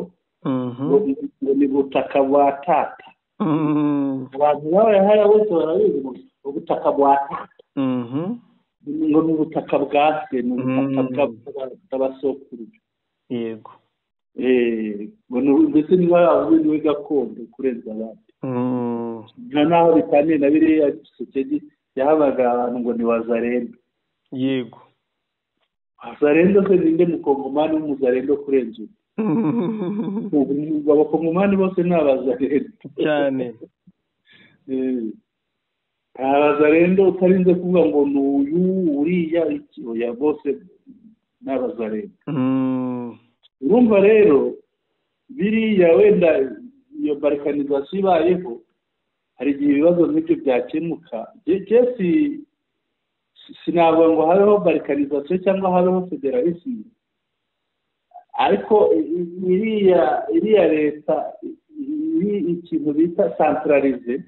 ni butaka bwa tata. abantu babaye hariya bose barabizi ngo ubutaka bwa tata, ngo ni ubutaka bwa se, ni ubutaka bw'abasokuru. yego ndetse niba yavuze niwe gakondo kurenza abandi. nta naho bitaniye na biriya Tshisekedi yahabaga abantu ngo ni Wazalendo. yego Wazalendo se ninde mukongomani w'umuzalendo kurenza ubu? abakongomani bose ni Abazalendo cyane. Abazalendo utarinze kuvuga ngo ni uyu uriya iki, oya bose ni Abazalendo. urumva rero biriya wenda iyo balkanizasiyo ibayeho, hari igihe ibibazo nk'ibyo byakemuka. sinavuga ngo habeho balkanizasiyo cyangwa habeho federalisme, ariko iriya leta ikintu bita centralize,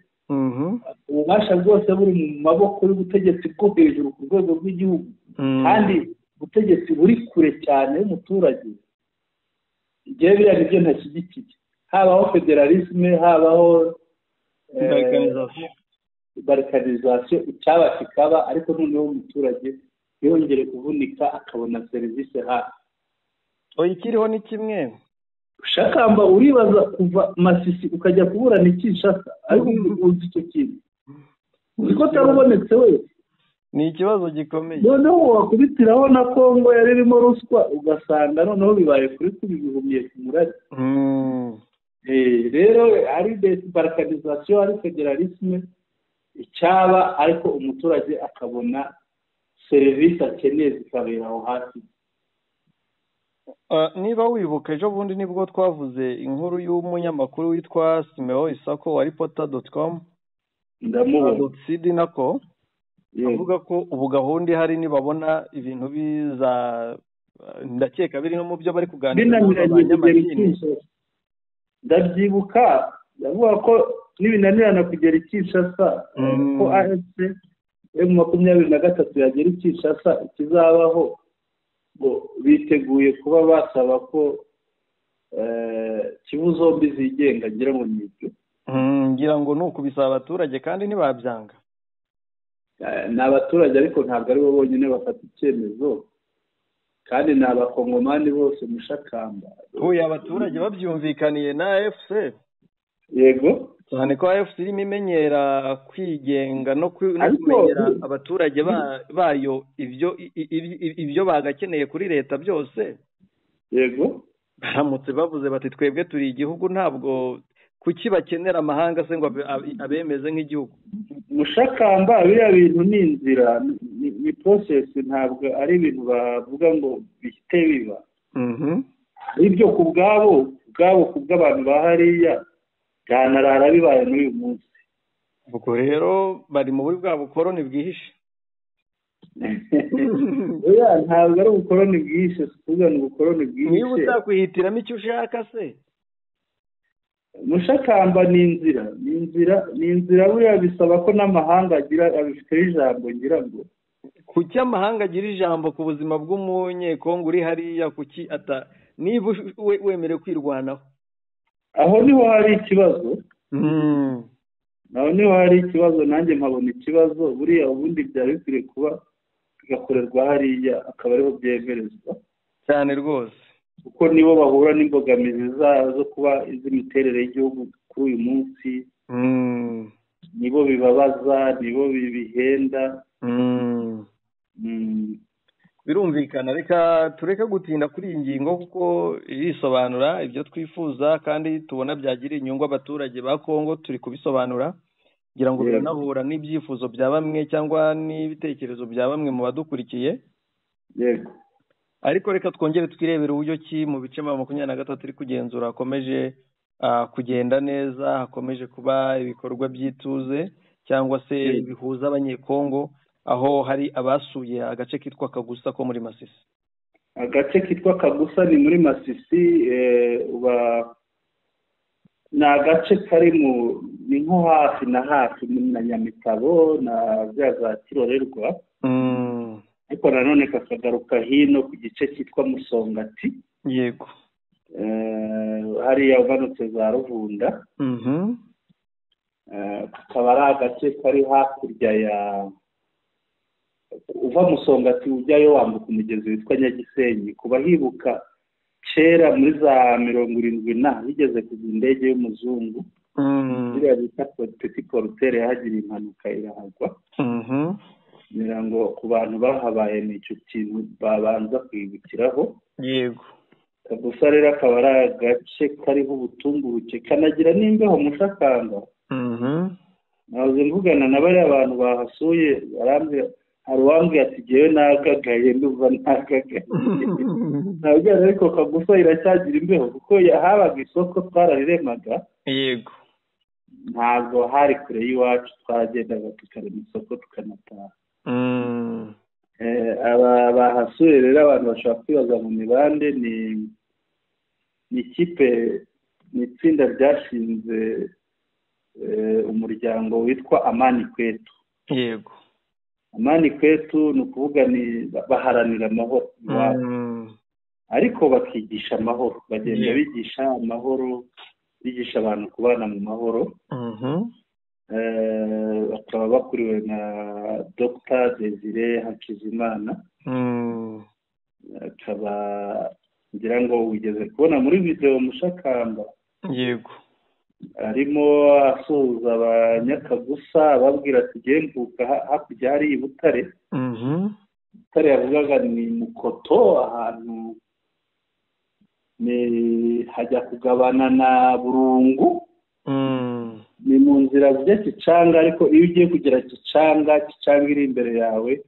ububasha bwose buri mu maboko y'ubutegetsi bwo hejuru ku rwego rw'igihugu, kandi ubutegetsi buri kure cyane y'umuturage. ibyo biriya nibyo ntashyigikiye. habaho federalisme, habaho balkanizasiyo, icyaba kikaba, ariko noneho umuturage yongere kuvunika akabona serivisi hafi. ikiriho ni kimwe. Shakamba uribaza kuva Masisi ukajya kuburana Kinshasa, ariko uzi icyo kintu uko atarubonetse wese, ni ikibazo gikomeye. noneho wakubitiraho na Kongo yari irimo ruswa, ugasanga noneho bibaye kuri kubihumye ku murari. rero ari debarakarizasiyo ari federalisme icyaba ariko umuturage akabona serivisi akeneye zikabera aho hasi. Niba wibuka ejo bundi nibwo twavuze inkuru y'umunyamakuru witwa Simeo Isako wa reporter.com ndamubona nako avuga ko ubu gahunda ihari nibabona ibintu biza ndakeka biri no mu byo bari kuganira n'abanyamadini. Ndabyibuka yavuga ko n'ibinanirana kugera i Kinshasa ko AFC M23 yagera i Kinshasa ikizabaho ngo biteguye kuba basaba ko Kivu zombi zigenga ngira ngo nibyo. Ngira ngo nuko bisaba abaturage kandi ntibabyanga. Ni abaturage ariko ntabwo ari bo bonyine bafata icyemezo kandi ni abakongomani bose mushakamba. Uyu abaturage babyumvikaniye na AFC. Yego. Cyane ko AFC irimo imenyera kwigenga no kumenyera abaturage bayo ibyo bagakeneye kuri leta byose. Yego. Baramutse bavuze bati twebwe turi igihugu ntabwo kuki bakenera amahanga se ngo abemeze nk'igihugu. Mushakamba biriya bintu ni inzira ni process ntabwo ari ibintu bavuga ngo bihite biba. Ibyo ku bwabo kubw'abantu bahariya byanarara bibaye muri uyu munsi. Ubwo rero bari mu buri bwa bukoroni bwihishe. Oya ntabwo ari ubukoroni bwihishe kuvuga ni ubukoroni bwihishe. Niba utakwihitiramo icyo ushaka se. Mushakamba ni inzira buriya bisaba ko n'amahanga agira abifiteho ijambo ngira ngo. Kuki amahanga agira ijambo ku buzima bw'umunyekongo uri hariya kuki niba wemerewe kwirwanaho? Aho niho hari ikibazo. Aho niho hari ikibazo nanjye mpabona ikibazo buriya ubundi byari bikwiriye kuba bigakorerwa hariya akaba ariho byemerezwa cyane rwose kuko nibo bahura n'imbogamizi zo kuba iz'imiterere y'igihugu kuri uyu munsi. Nibo bibabaza nibo bibihenda. Birumvikana reka tureke gutinda kuri iyi ngingo kuko irisobanura ibyo twifuza kandi tubona byagira inyungu abaturage ba Kongo turi kubisobanura kugira ngo biranahura n'ibyifuzo bya bamwe cyangwa n'ibitekerezo bya bamwe mu badukurikiye. Yego. Ariko reka twongere twirebera uburyo ki mu bice 23 turi kugenzura hakomeje kugenda neza, hakomeje kuba ibikorwa by'ituze cyangwa se bihuza abanyekongo aho hari abasuye agace kitwa Kagusa ko muri Masisi. Agace kitwa Kagusa ni muri Masisi ni agace kari ni nko hafi na Nyamitabo na za Kirorerwa. Ariko nanone kakagaruka hino ku gice kitwa Musongati. Yego. Hariya ubanutse za Ruvunda. Kakaba ari agace kari hakurya uva Musongati ujyayo wambuka umugezi witwa Nyagisenyi. Kuba hibuka kera muri za 70 bigeze kuza indege y'umuzungu. Iriya bita Petit Portere yahagiriye impanuka irahagwa. Ngira ngo ku bantu bahabaye n'icyo kintu babanza kwibukiraho. Yego. Kagusa rero akaba ari agace kariho ubutumburuke kanagira n'imbeho Mushakamba. Nahoze mvugana na bariya abantu bahasuye barambwira hari uwambwiye ati jyewe nagagaye nduva nagagaye. Ntabwo ariko Kagusa iracyagira imbeho kuko habaga isoko twarariremaga. Yego. Ntabwo hari kure y'iwacu twagendaga tukarema isoko tukanataha. Aba bahasuye rero abantu bashobora kwibaza mu mibande ni ikipe ni itsinda ryashinze umuryango witwa Amani Kwetu. Yego. Amani Kwetu ni ukuvuga ni baharanira amahoro ariko bakigisha amahoro, bagenda bigisha amahoro, bigisha abantu kubana mu mahoro. Bakaba bakuriwe na Dr. Desire Hakizimana. Akaba ngira ngo wigeze kubona muri video Mushakamba. Yego. Arimo asuhuza abanyakagusa babwira ati gembuka hakurya hari i Butare. Butare yavugaga ni Mukoto ahantu hajya kugabana na Burungu, ni mu nzira zijya Kicanga, ariko iyo ugiye kugera Kicanga iri imbere yawe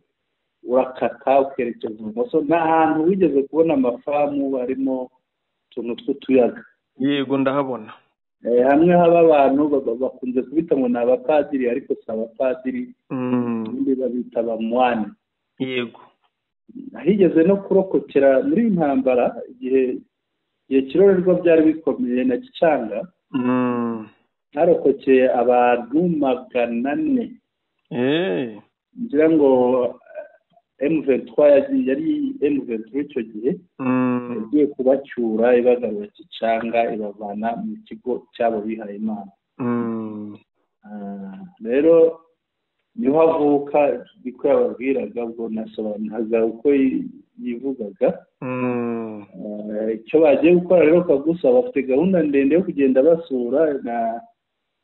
urakata ukerekeza ibumoso. ni ahantu wigeze kubona amafamu harimo utuntu tw'utuyaga. yego ndahabona. hamwe haba abantu bakunze kubita ngo ni abapadiri, ariko si abapadiri, ubundi babita abamwani. yego. higeze no kurokokera muri iyi ntambara igihe kirorerwa byari bikomeye na Kicanga, harokokeye abantu 400. ngira ngo M23 yari M23 icyo gihe yagiye kubacyura ibagarura Kicanga ibavana mu kigo cyabo bihaye Imana. rero niho avuka, niko yababwiraga, ubwo nasobanuraga uko yivugaga. icyo bagiye gukora rero Kagusa bafite gahunda ndende yo kugenda basura, na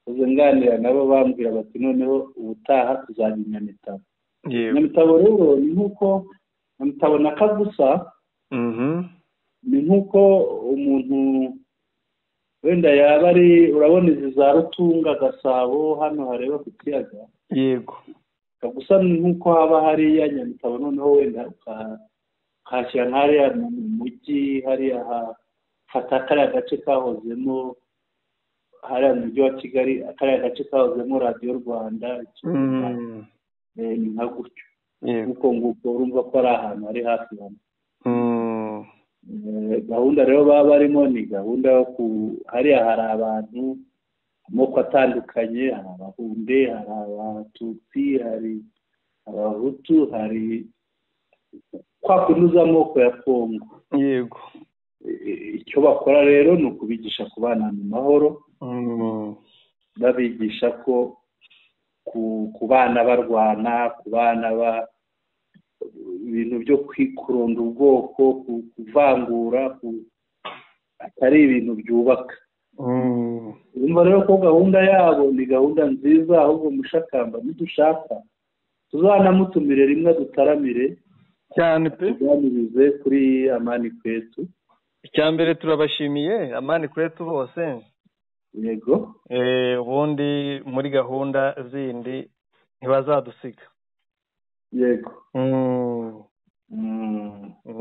nganira nabo bambwira bati noneho ubutaha tuzajya Nyamitabo. Nyamitabo rero ni nk'uko Nyamitabo na Kagusa ni nk'uko umuntu wenda yaba ari, urabona izi za Rutunga, Gasabo, hano hareba ku kiyaga. yego. Kagusa ni nk'uko haba hariya Nyamitabo, noneho wenda ukahashyira hariya mu mujyi, hariya hafata kariya gace kahozemo, hariya mu mujyi wa Kigali, kariya gace kahozemo radiyo Rwanda. ni nka gutyo, nk'uko nguko urumva ko ari ahantu hari hafi hano. gahunda rero baba barimo ni gahunda yo hariya hari abantu amoko atandukanye, hari Abahunde, hari Abatutsi, hari Abahutu, hari kwa kundi amoko ya Kongo. yego. icyo bakora rero ni ukubigisha kubana mu mahoro, babigisha ko kubana barwana, kubana ibintu byo kuronda ubwoko, kuvangura, atari ibintu byubaka. urumva rero ko gahunda yabo ni gahunda nziza. ahubwo Mushakamba nidushaka tuzanamutumire rimwe dutaramire cyane pe, tuganirize kuri Amani Kwetu. icya mbere turabashimiye Amani Kwetu bose. yego. ubundi muri gahunda zindi ntibazadusiga. yego.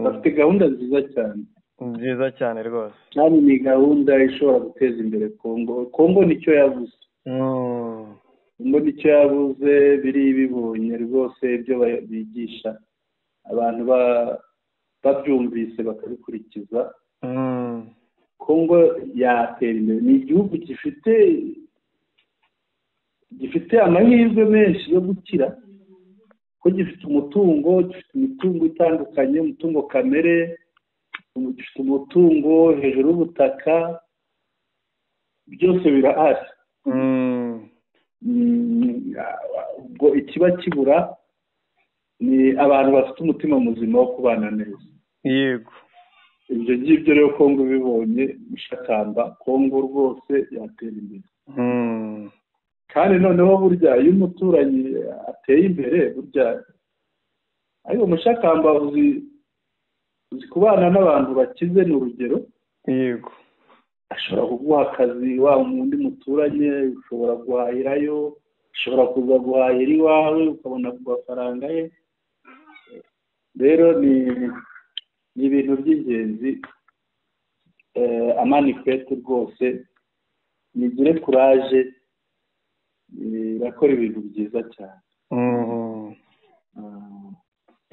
bafite gahunda nziza cyane. nziza cyane rwose. kandi ni gahunda ishobora guteza imbere Kongo. Kongo nicyo yabuze. Kongo nicyo yabuze, biri bibonye rwose ibyo bigisha abantu babyumvise bakabikurikiza. Kongo yatera imbere. ni igihugu gifite amahirwe menshi yo gukira, ko gifite imitungo itandukanye, umutungo kamere, gifite umutungo hejuru y'ubutaka, byose birahari. ubwo ikiba kibura ni abantu bafite umutima muzima wo kubana neza. yego. ibyo ngibyo rero Kongo bibonye, Mushakamba, Kongo rwose yatera imbere. kandi noneho burya iyo umuturanyi ateye imbere, burya ariko Mushakamba uzi kubana n'abantu bakize, ni urugero. yego. ashobora kuguha akazi, waba undi muturanye, ushobora guhahirayo, ushobora kuza guhahira iwawe ukabona ku mafaranga ye. rero ni ibintu by'ingenzi. Amani Kwetu rwose nigire kuraje, irakora ibintu byiza cyane.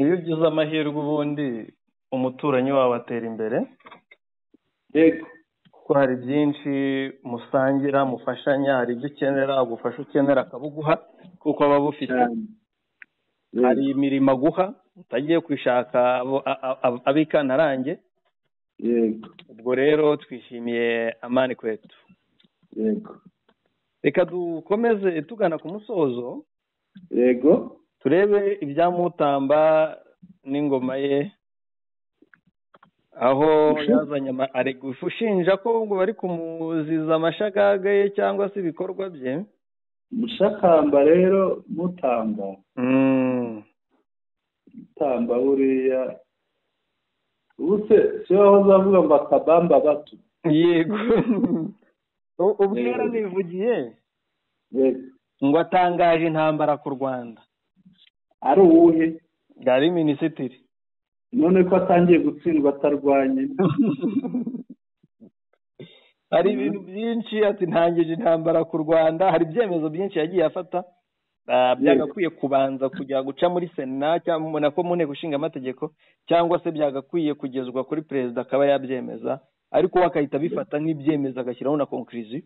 iyo ugize amahirwe ubundi umuturanyi wawe atera imbere. yego. kuko hari byinshi musangira, mufashanya, hari ibyo ukenera agufasha, ukenera akabuguha kuko aba bufite. hari imirimo aguha utagiye kwishaka abikantarange. yego. ubwo rero twishimiye Amani Kwetu. yego. reka dukomeze tugana ku musozo. yego. turebe ibya Mutamba n'ingoma ye, aho yazanye ari gushinja ko ngo bari kumuziza amashagaga ye cyangwa se ibikorwa bye. Mushakamba rero Mutamba buriya ubu se si wowe uzavuga ngo akabamba bato. yego ubwo yaranivugiye ngo atangaje intambara ku Rwanda. Ari uwuhe? Yari minisitiri. None ko atangiye gutsindwa atarwanye. Hari ibintu byinshi ati ntangije intambara ku Rwanda. Hari ibyemezo byinshi yagiye afata byagakwiye kubanza kujya guca muri Sena cyangwa nako mu nteko ishinga amategeko cyangwa se byagakwiye kugezwa kuri perezida akaba yabyemeza, ariko wakahita bifata nk'ibyemeza agashyiraho na conclusion.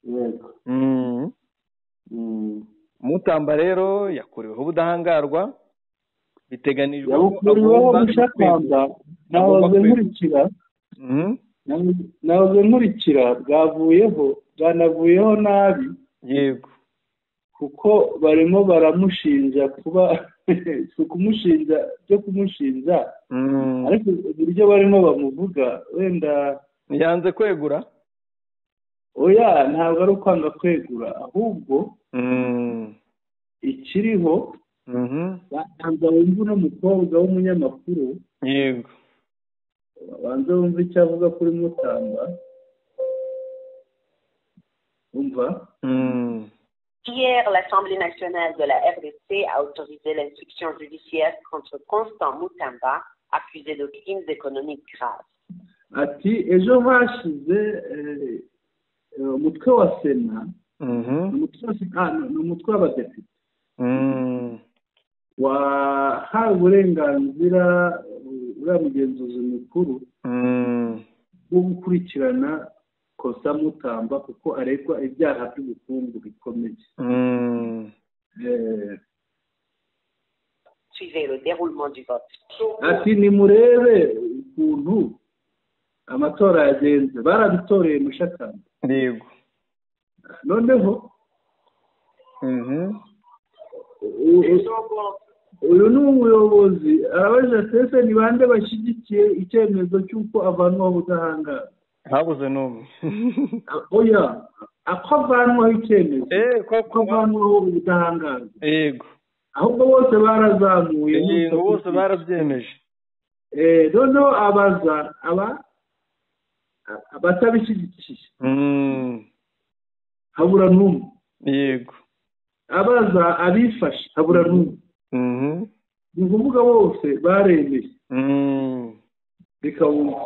Yego. Mutamba rero yakuriweho ubudahangarwa biteganijwe yakuriweho Mushakamba. nahoze nkurikira bwanavuyeho nabi. Yego. Kuko barimo baramushinja kuba si ukumushinja byo kumushinja, ariko uburyo barimo bamuvuga wenda yanze kwegura. Oya, ntabwo ari ukwanga kwegura, ahubwo ikiriho banza wumva uno mukobwa w'umunyamakuru. Yego. Banza wumva icyo avuga kuri Mutamba. Umva. Hier, l'Assemblée nationale de la RDC a autorisé l'instruction judiciaire contre Constant Mutamba, accusé de crimes économiques graves. Ati ejo hashize umutwe wa Sena, umutwe w'abadepite wahawe uburenganzira uriya mugenzuzi mukuru bwo gukurikirana Kosa Mutamba kuko aregwa ibyaha by'ubukungu bikomeye. Suivez le déroulement du vote. Ati nimurebe ukuntu amatora yagenze, barabitoreye Mushakamba. Yego. Noneho uyu ni umuyobozi arabaje ati ni bande bashyigikiye icyemezo cy'uko avanwaho ubudahangarwa? Habuze n'umwe. Oya, ako avanwaho icyemezo ko avanwaho ubudahangarwa. Yego. Ahubwo bose barazamuye. Yego, bose barabyemeje. Noneho abaza abatabishyigikiye. Habura n'umwe. Yego. Abaza abifashe habura n'umwe. Ni ukuvuga bose baremeye. Bikabumva.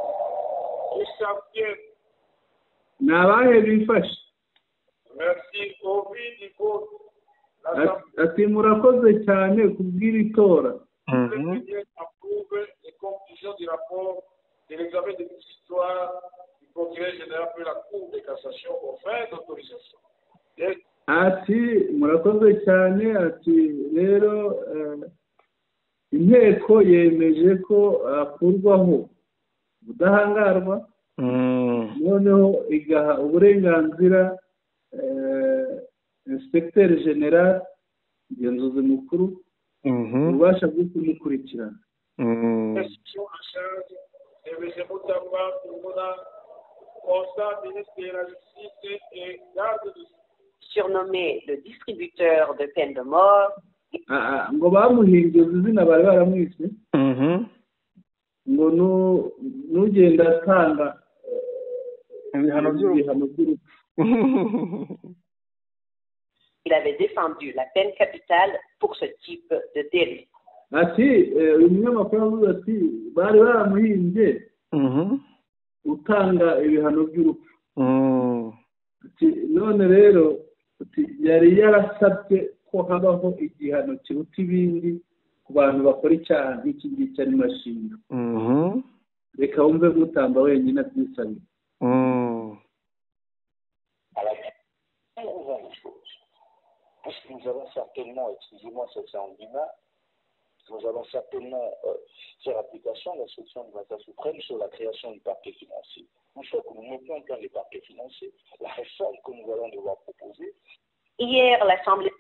Ni abahe bifashe? Ati murakoze cyane kubw'iri tora. Ati murakoze cyane, ati rero inteko yemeje ko akurwaho ubudahangarwa, noneho igaha uburenganzira inspecteur general umugenzuzi mukuru ubasha bwo kumukurikirana. Surnommé le distributeur de peine de mort. Ngo bamuhinduye izina bari baramwise. Ngo nugenda atanga ibihano by'urupfu. Il avait défendu la peine capitale pour ce type de délit. Ati uyu munyamakuru avuga ati bari baramuhimbye utanga ibihano by'urupfu. Ati none rero yari yarasabye ko habaho igihano kiruta ibindi ku bantu bakora icyaha nk'iki ngiki ari mashinga. Reka wumve Mutamba wenyine abyisabye. Parce que nous avons certainement, excusez-moi cet argument, nous allons certainement faire application de l'instruction du Conseil suprême sur la création du parquet financier. Une fois que nous mettons en place les parquets financiers, la réforme que nous allons devoir proposer. Hier, l'Assemblée.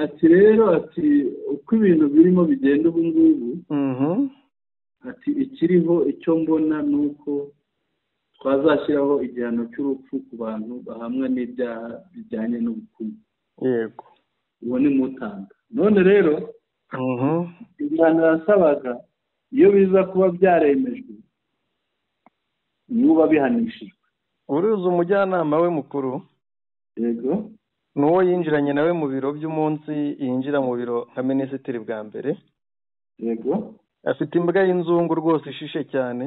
Ati rero ati uko ibintu birimo bigenda ubu ngubu, ati ikiriho icyo mbona ni uko twazashyiraho igihano cy'urupfu ku bantu bahamwa n'ibyaha bijyanye n'ubukungu. Yego. Uwo ni Mutamba. None rero igihano yasabaga iyo biza kuba byaremejwe niba bihanishijwe. Uruzi umujyanama we mukuru Yego. n'uwo yinjiranye nawe mu biro by'umunsi yinjira mu biro nka minisitiri bwa mbere. Yego. Afite imbwa y'inzungu rwose ishishe cyane.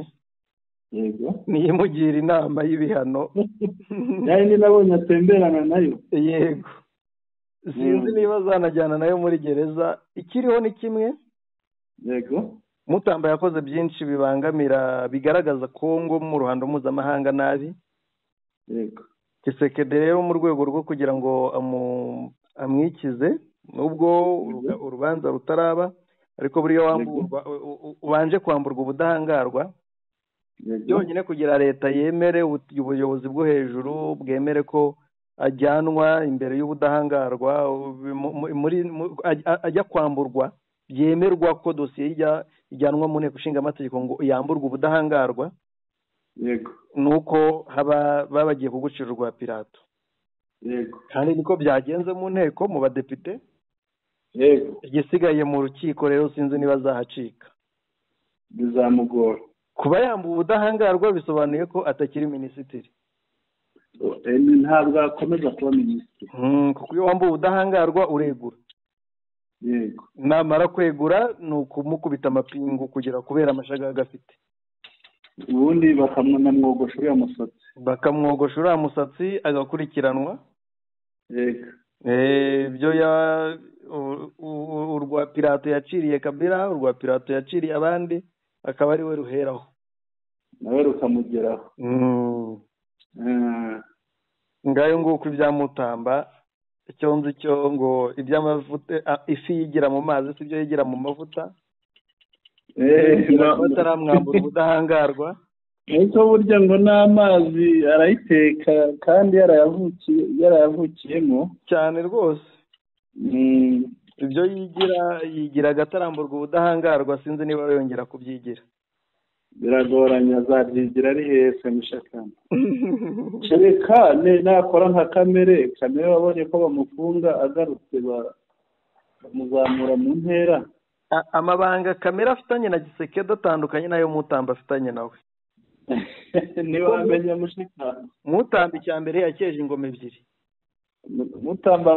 Yego. Niyo imugira inama y'ibihano. Yari nabonye atemberana nayo. Yego. Sinzi niba zanajyana nayo muri gereza. Ikiriho ni kimwe. Yego. Mutamba yakoze byinshi bibangamira bigaragaza Kongo mu ruhando mpuzamahanga nabi. Yego. Tshisekedi rero mu rwego rwo kugira ngo amwikize nubwo urubanza rutaraba ariko buriya ubanje kwamburwa ubudahangarwa byonyine kugira leta yemere ubuyobozi bwo hejuru bwemere ko ajyanwa imbere y'ubudahangarwa ajya kwamburwa byemerwa ko dosiye ijyanwa mu nteko ishinga amategeko ngo yamburwe ubudahangarwa. Yego. Nuko baba bagiye kugucira urwa Pilato. Yego. Kandi niko byagenze mu nteko mu badepite. Yego. Igisigaye mu rukiko rero sinzi niba azahacika. Bizamugora. Kuba yambuwe ubudahangarwa bisobanuye ko atakiri minisitiri. Ntabwo akomeza kuba minisitiri. Kuko iyo wambuwe ubudahangarwa uregura. Yego. Namara kwegura ni ukumukubita amapingu kugira kubera amashagaga afite. Ubundi bakamwogosha uriya musatsi. Bakamwogosha uriya musatsi agakurikiranwa. Yego. Ibyo urwa Pilato yaciriye Kabila, urwa Pilato yaciriye abandi akaba ari we ruheraho. Nawe rukamugeraho. Ngayo nguko ibya Mutamba icyo nzi cyo ngo iby'amavuta ifi yigira mu mazi sibyo yigira mu mavuta. Bataramwambura ubudahangarwa. Nicyo burya ngo n'amazi arayiteka kandi yarayavukiyemo cyane rwose. Ibyo yigira agatamburwa ubudahangarwa sinzi niba yongera kubyigira. Biragoranye azabyigira ari hese mushakana. Kereka nakora nka kamere wabonye ko bamufunga agarutse bamuzamura mu ntera. Amabanga kamera afitanye na Tshisekedi atandukanye nayo Mutamba afitanye nawe. Niba wamenya mushikana. Mutamba icya mbere yakeje ingoma ebyiri. Mutamba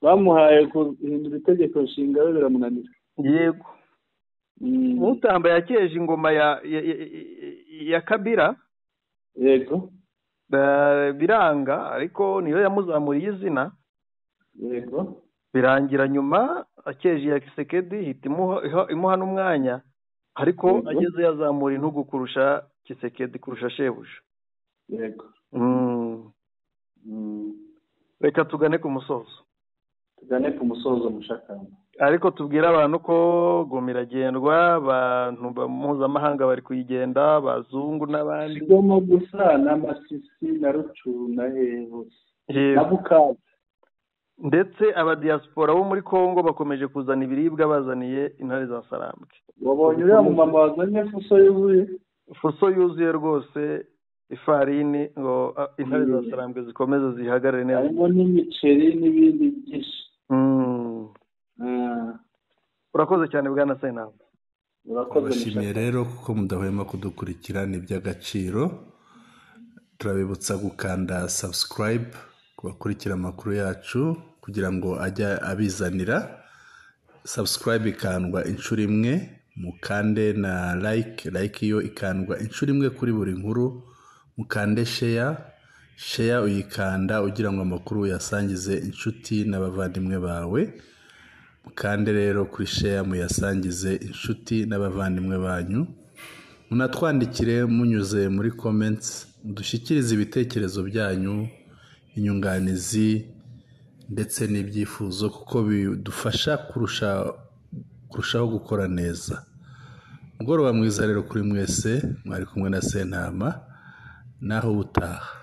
bamuhaye guhindura itegeko nshinga biramunanira. Yego. Mutamba yakeje ingoma ya Kabila. Yego. Biranga ariko niyo yamuzamuriye izina. Yego. Birangira nyuma akeje ya Tshisekedi hita imuha n'umwanya ariko ageze yazamura intugu kurusha Tshisekedi kurusha shebuja. Yego. Reka tugane ku musozo. Mushakana. Ariko tubwira abantu ko Goma iragendwa, abantu mpuzamahanga bari kuyigenda, bazungu n'abandi. Goma gusa n'amasisi na Rucuru na hose. Na Bukavu. Ndetse abadiaspora bo muri Kongo bakomeje kuzana ibiribwa bazaniye intare za Sarambwe. Wabonye uriya mumama wazanye fuso yuzuye? Fuso yuzuye rwose ifarini ngo intare za Sarambwe zikomeze zihagarare neza. Harimo n'imiceri n'ibindi byinshi. Urakoze cyane bwana Senabo. Urabashimiye rero kuko mudahwema kudukurikira ni by'agaciro. Turabibutsa gukanda subscribe bakurikira amakuru yacu kugira ngo ajya abizanira. Subscribe ikandwa inshuro imwe, mukande na like yo ikandwa inshuro imwe kuri buri nkuru, mukande share uyikanda ugira ngo amakuru yasangize inshuti n'abavandimwe bawe. Mukande rero kuri share muyasangize inshuti n'abavandimwe banyu. Munatwandikire munyuze muri comments, mudushikirize ibitekerezo byanyu, inyunganizi ndetse n'ibyifuzo kuko bidufasha kurushaho gukora neza. Mugoroba mwiza rero kuri mwese, mwari kumwe na Sentama naho utaha.